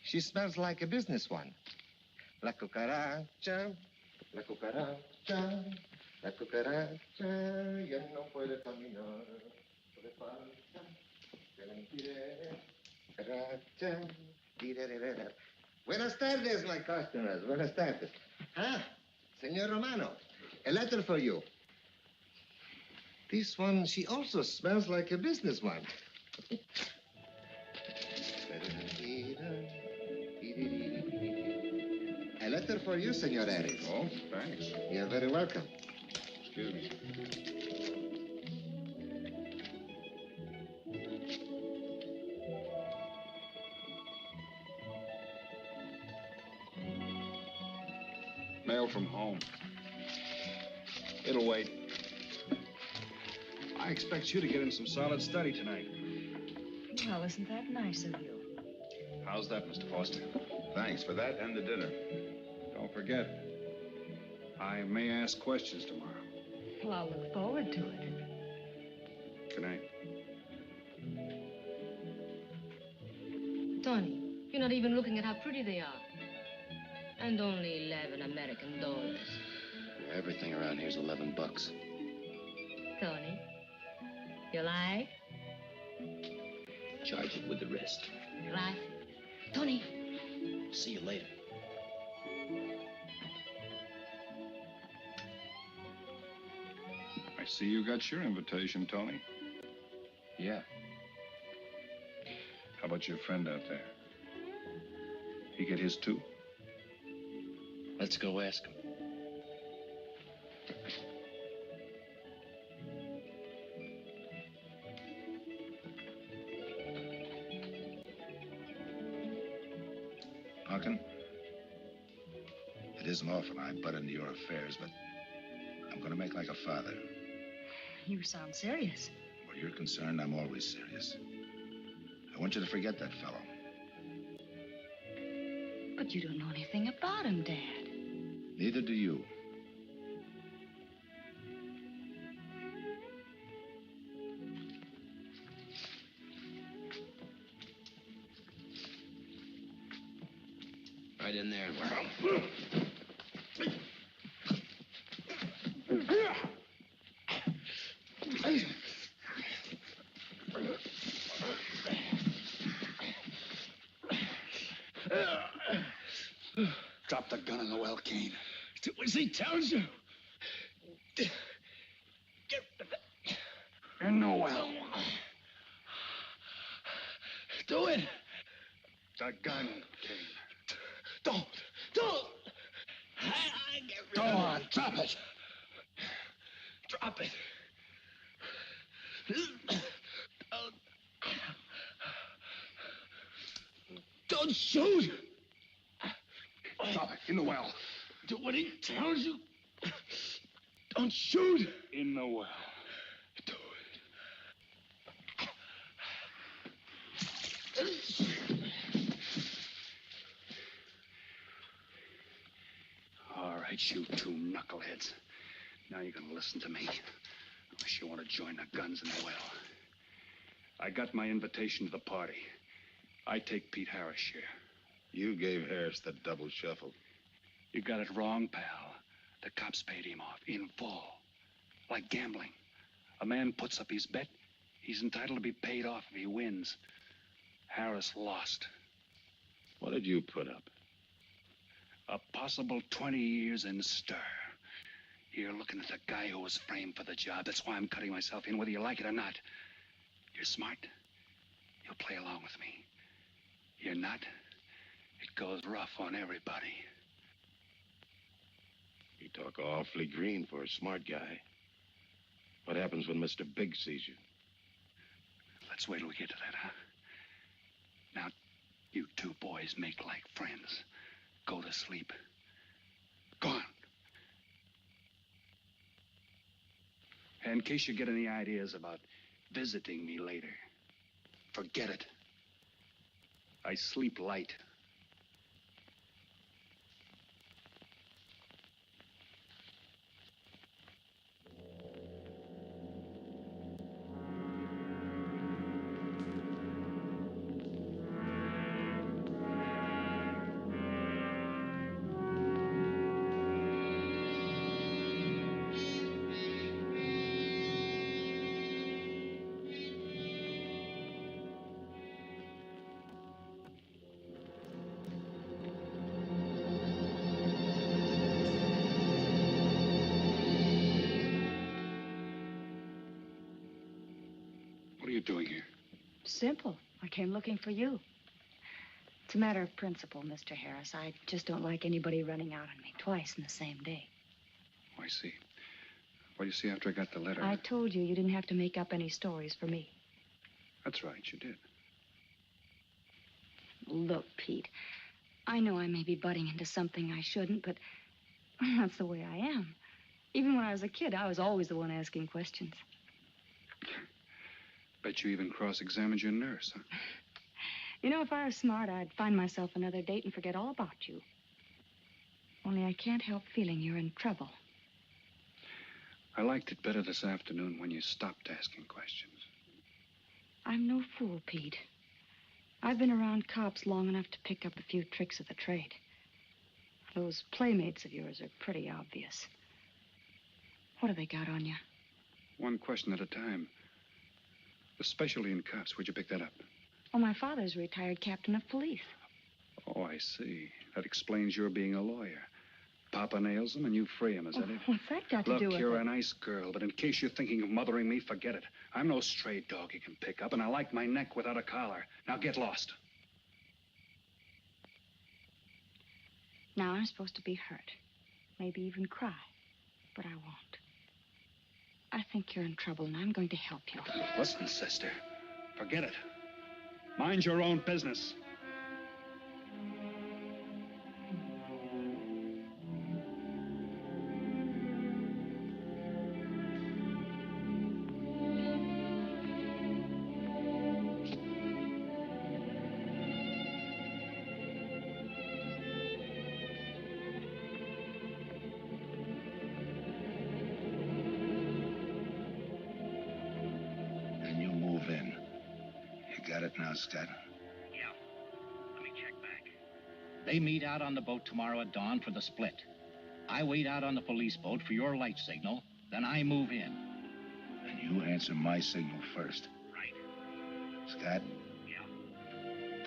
She smells like a business one. La cucaracha, La cucaracha ya no puede caminar. Le falta de mentir. Cucaracha. Dirererera. Buenas tardes, my customers. Buenas tardes. Ah, Senor Romano, a letter for you. This one, she also smells like a businessman. A letter for you, Senor Harris. Oh, thanks. You're very welcome. Excuse me. Mail from home. It'll wait. I expect you to get in some solid study tonight. Well, isn't that nice of you? How's that, Mr. Foster? Thanks for that and the dinner. Don't forget, I may ask questions tomorrow. Well, I'll look forward to it. Good night. Tony, you're not even looking at how pretty they are. And only 11 American dollars. Everything around here's $11. Tony, you like? Charge it with the rest. Gracias. Tony. See you later. I see you got your invitation, Tony. Yeah. How about your friend out there? He get his too? Let's go ask him. Punkin, it isn't often I butt into your affairs, but I'm going to make like a father. You sound serious. Where you're concerned, I'm always serious. I want you to forget that fellow. But you don't know anything about him, Dad. Neither do you. Right in there. Drop the gun in the well, Kane. Do as he tells you. In the well. Do it. The gun, Kane. Don't. Go on, drop it. Drop it. Don't shoot. Drop it, in the well. Do what he tells you. Don't shoot. In the well. Do All right, you two knuckleheads. Now you're gonna listen to me. Unless you want to join the guns in the well. I got my invitation to the party. I take Pete Harris' share. You gave Harris the double shuffle. You got it wrong, pal. The cops paid him off in full. Like gambling. A man puts up his bet, he's entitled to be paid off if he wins. Harris lost. What did you put up? A possible 20 years in stir. You're looking at the guy who was framed for the job. That's why I'm cutting myself in, whether you like it or not. You're smart. You'll play along with me. You're not. It goes rough on everybody. You talk awfully green for a smart guy. What happens when Mr. Big sees you? Let's wait till we get to that, huh? Now, you two boys make like friends. Go to sleep. Go on. And in case you get any ideas about visiting me later, forget it. I sleep light. doing here? Simple. I came looking for you. It's a matter of principle, Mr. Harris. I just don't like anybody running out on me twice in the same day. Oh, I see. Well, you see, after I got the letter... I told you didn't have to make up any stories for me. That's right, you did. Look, Pete, I know I may be butting into something I shouldn't, but that's the way I am. Even when I was a kid, I was always the one asking questions. Bet you even cross-examined your nurse, huh? You know, if I was smart, I'd find myself another date and forget all about you. Only I can't help feeling you're in trouble. I liked it better this afternoon when you stopped asking questions. I'm no fool, Pete. I've been around cops long enough to pick up a few tricks of the trade. Those playmates of yours are pretty obvious. What have they got on you? One question at a time. The specialty in cops, where'd you pick that up? Oh, my father's a retired captain of police. Oh, I see. That explains your being a lawyer. Papa nails them and you free him, is that it? What's that got to do with it? Look, you're a nice girl, but in case you're thinking of mothering me, forget it. I'm no stray dog you can pick up, and I like my neck without a collar. Now get lost. Now I'm supposed to be hurt. Maybe even cry. But I won't. I think you're in trouble, and I'm going to help you. Listen, sister. Forget it. Mind your own business. Scott? Yeah. Let me check back. They meet out on the boat tomorrow at dawn for the split. I wait out on the police boat for your light signal, then I move in. And you answer my signal first. Right. Scott? Yeah.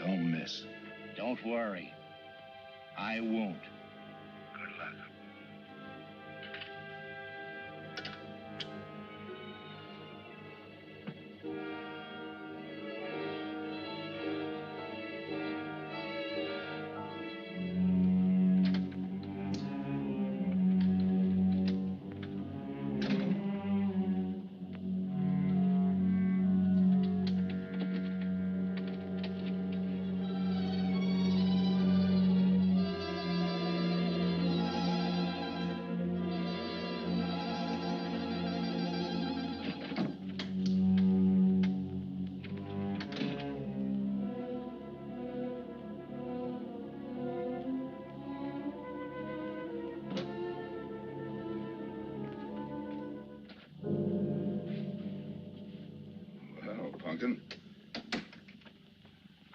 Don't miss. Don't worry. I won't. Good luck.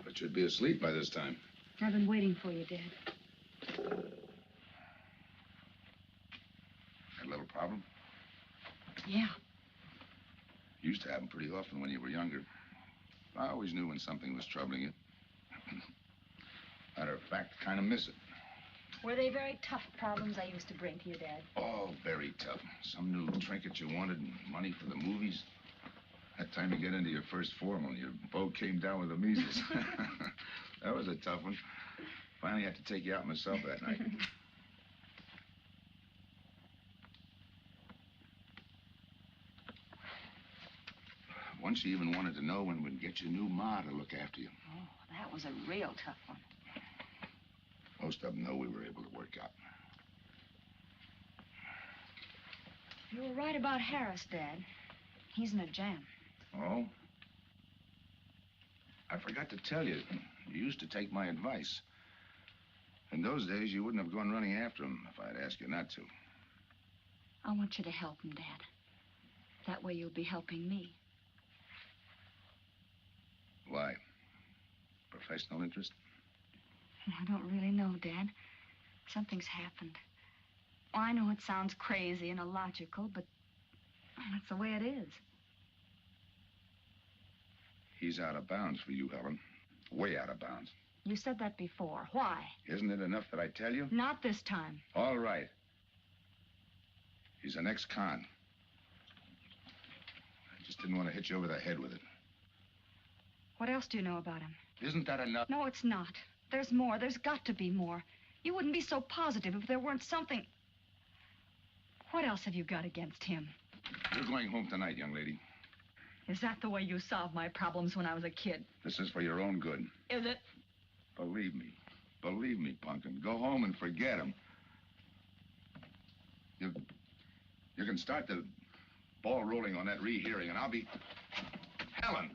But you'd be asleep by this time. I've been waiting for you, Dad. Got a little problem? Yeah. Used to happen pretty often when you were younger. I always knew when something was troubling you. Matter of fact, kind of miss it. Were they very tough problems I used to bring to you, Dad? Oh, very tough. Some new trinket you wanted and money for the movies. That time you get into your first formal, your boat came down with the measles. That was a tough one. Finally had to take you out myself that night. Once you even wanted to know when we'd get your new ma to look after you. Oh, that was a real tough one. Most of them know we were able to work out. You were right about Harris, Dad. He's in a jam. Oh? I forgot to tell you. You used to take my advice. In those days, you wouldn't have gone running after him if I'd asked you not to. I want you to help him, Dad. That way you'll be helping me. Why? Professional interest? I don't really know, Dad. Something's happened. Oh, I know it sounds crazy and illogical, but that's the way it is. He's out of bounds for you, Helen. Way out of bounds. You said that before. Why? Isn't it enough that I tell you? Not this time. All right. He's an ex-con. I just didn't want to hit you over the head with it. What else do you know about him? Isn't that enough? No, it's not. There's more. There's got to be more. You wouldn't be so positive if there weren't something. What else have you got against him? You're going home tonight, young lady. Is that the way you solved my problems when I was a kid? This is for your own good. Is it? Believe me. Believe me, Punkin. Go home and forget him. You can start the ball rolling on that rehearing, and I'll be... Helen!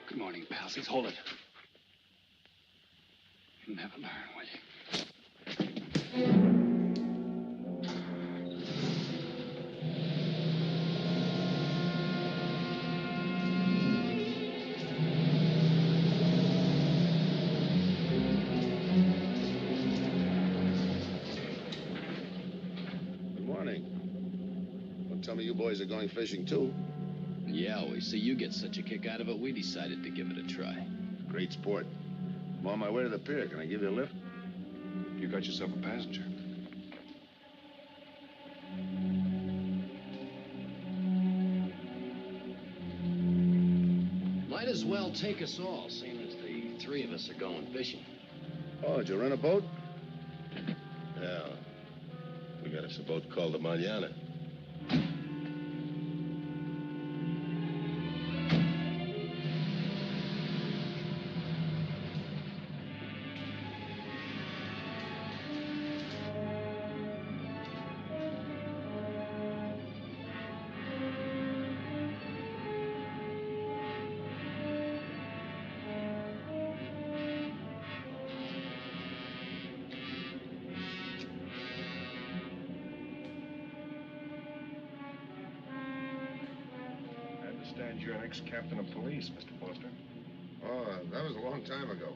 Good morning, palsies. Hold it. You'll never learn, will you? Good morning. Don't tell me you boys are going fishing, too. Yeah, we see you get such a kick out of it, we decided to give it a try. Great sport. I'm on my way to the pier. Can I give you a lift? You got yourself a passenger. Might as well take us all, seeing as the three of us are going fishing. Oh, did you rent a boat? Yeah. We got us a boat called the Mañana. You're an ex-captain of police, Mr. Foster. Oh, that was a long time ago.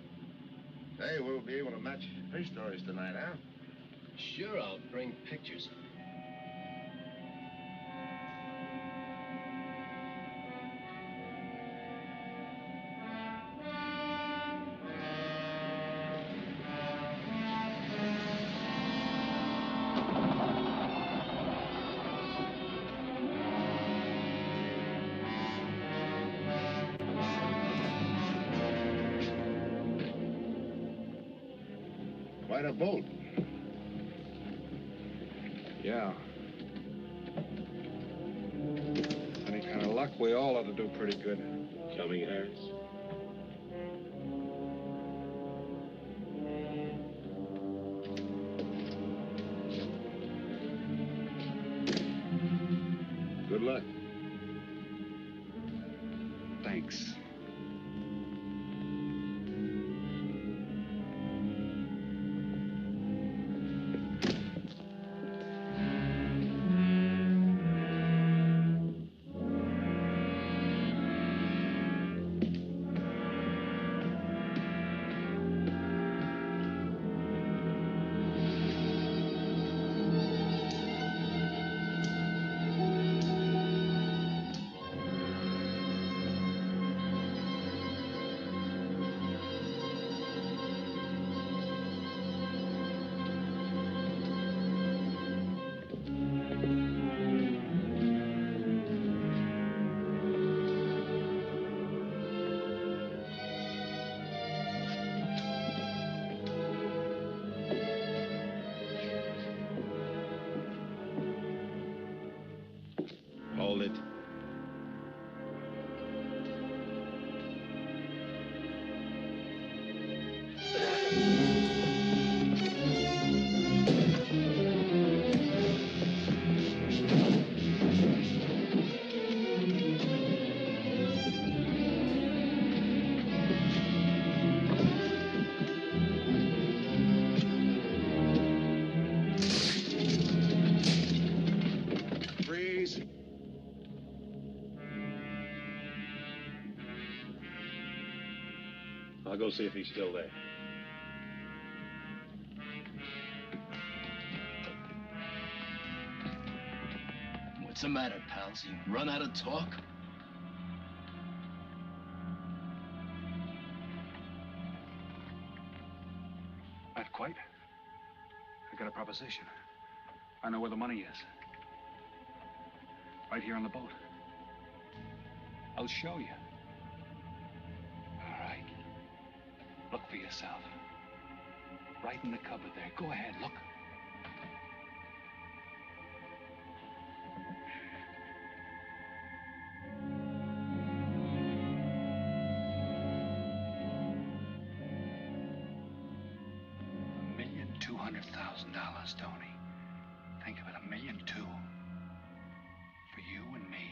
Hey, we'll be able to match fish stories tonight, huh? Sure, I'll bring pictures. Quite a boat. Yeah. Any kind of luck, we all ought to do pretty good. Coming, Harris? Good luck. Thanks. I'll go see if he's still there. What's the matter, pals? You run out of talk? Not quite. I got a proposition. I know where the money is. Right here on the boat. I'll show you. All right. Look for yourself. Right in the cupboard there. Go ahead, look. $1,200,000, Tony. Think of it, $1.2 million. For you and me.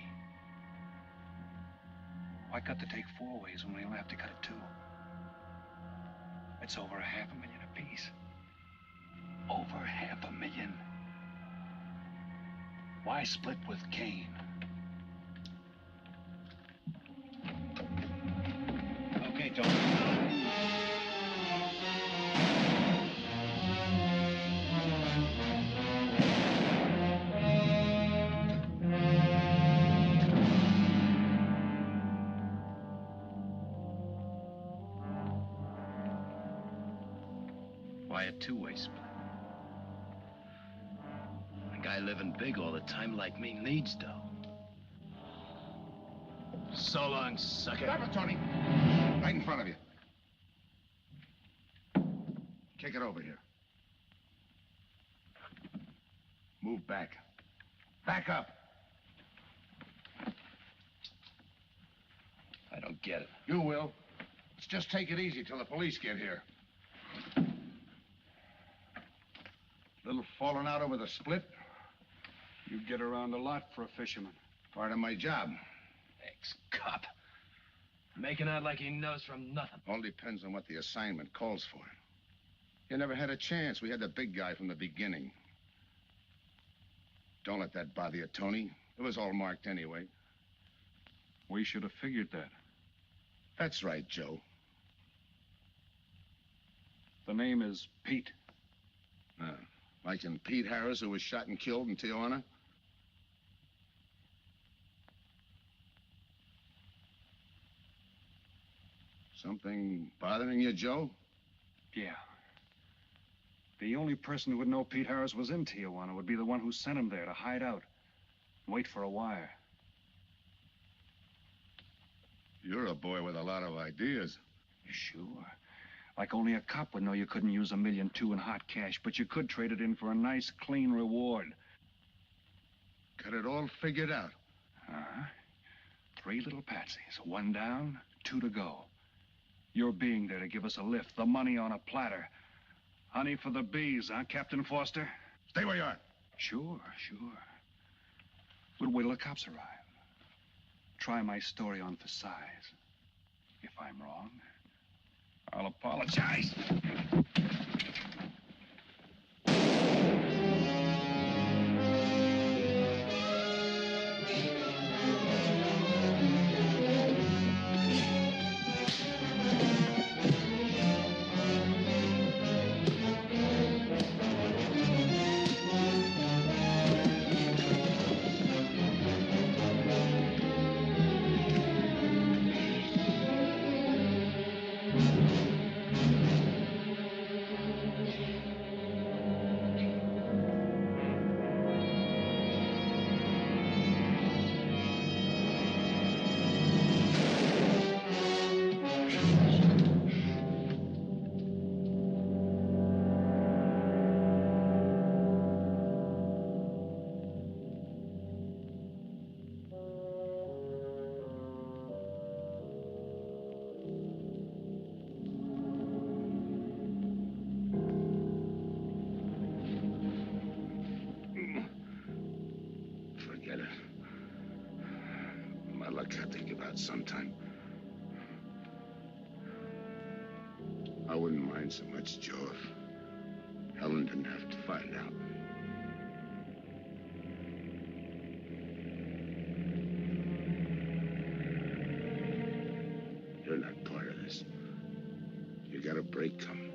Why cut the take 4 ways when we only have to cut it 2? It's over $500,000 apiece. Over $500,000. Why split with Kane? Okay, Tony. Why a two-way split? A guy living big all the time like me needs dough. So long, sucker. Stop it, Tony. Right in front of you. Kick it over here. Move back. Back up. I don't get it. You will. Let's just take it easy till the police get here. Little falling out over the split. You get around a lot for a fisherman. Part of my job. Ex-cop. Making out like he knows from nothing. All depends on what the assignment calls for. You never had a chance. We had the big guy from the beginning. Don't let that bother you, Tony. It was all marked anyway. We should have figured that. That's right, Joe. The name is Pete. Like in Pete Harris, who was shot and killed in Tijuana? Something bothering you, Joe? Yeah. The only person who would know Pete Harris was in Tijuana would be the one who sent him there to hide out. Wait for a wire. You're a boy with a lot of ideas. Sure. Like only a cop would know you couldn't use $1.2 million in hot cash, but you could trade it in for a nice, clean reward. Got it all figured out. 3 little patsies. 1 down, 2 to go. Your being there to give us a lift, the money on a platter. Honey for the bees, huh, Captain Foster? Stay where you are. Sure. We'll wait till the cops arrive. Try my story on for size. If I'm wrong, I'll apologize. Forget it. My luck I'll think about sometime. I wouldn't mind so much, Joe, if Helen didn't have to find out. You're not part of this. a break come.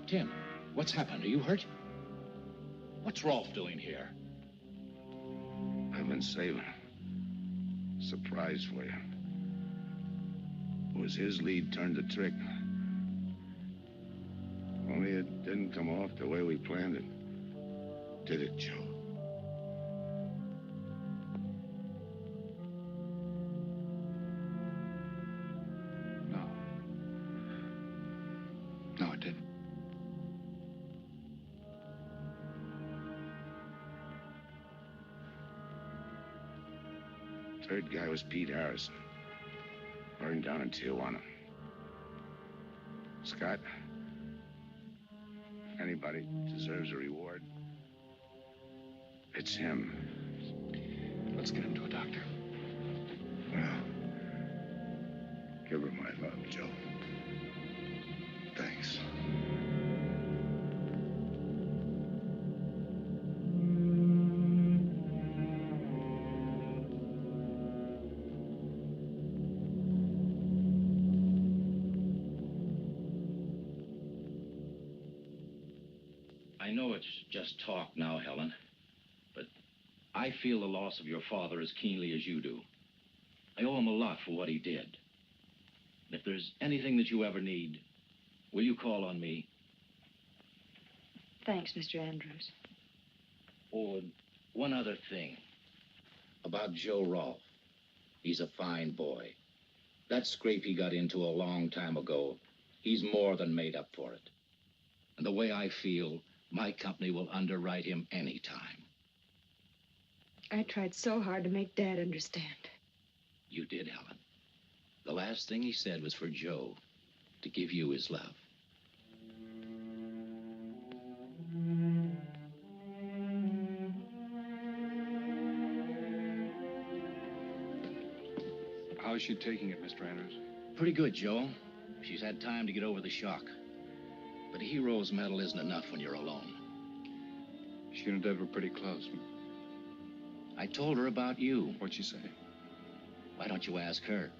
Tim, what's happened? Are you hurt? What's Rolfe doing here? I've been saving. Surprise for you. It was his lead turned the trick. Only it didn't come off the way we planned it. Did it, Joe? No, it didn't. Third guy was Pete Harrison. Burned down in Tijuana. Scott, if anybody deserves a reward, it's him. Let's get him to a doctor. Well, give her my love, Joe. Thanks. I know it's just talk now, Helen, but I feel the loss of your father as keenly as you do. I owe him a lot for what he did. And if there's anything that you ever need, will you call on me? Thanks, Mr. Andrews. Oh, and one other thing. About Joe Rolfe. He's a fine boy. That scrape he got into a long time ago, he's more than made up for it. And the way I feel, my company will underwrite him any time. I tried so hard to make Dad understand. You did, Helen. The last thing he said was for Joe to give you his love. How's she taking it, Mr. Andrews? Pretty good, Joe. She's had time to get over the shock. But a hero's medal isn't enough when you're alone. She and Dad were pretty close. I told her about you. What'd she say? Why don't you ask her?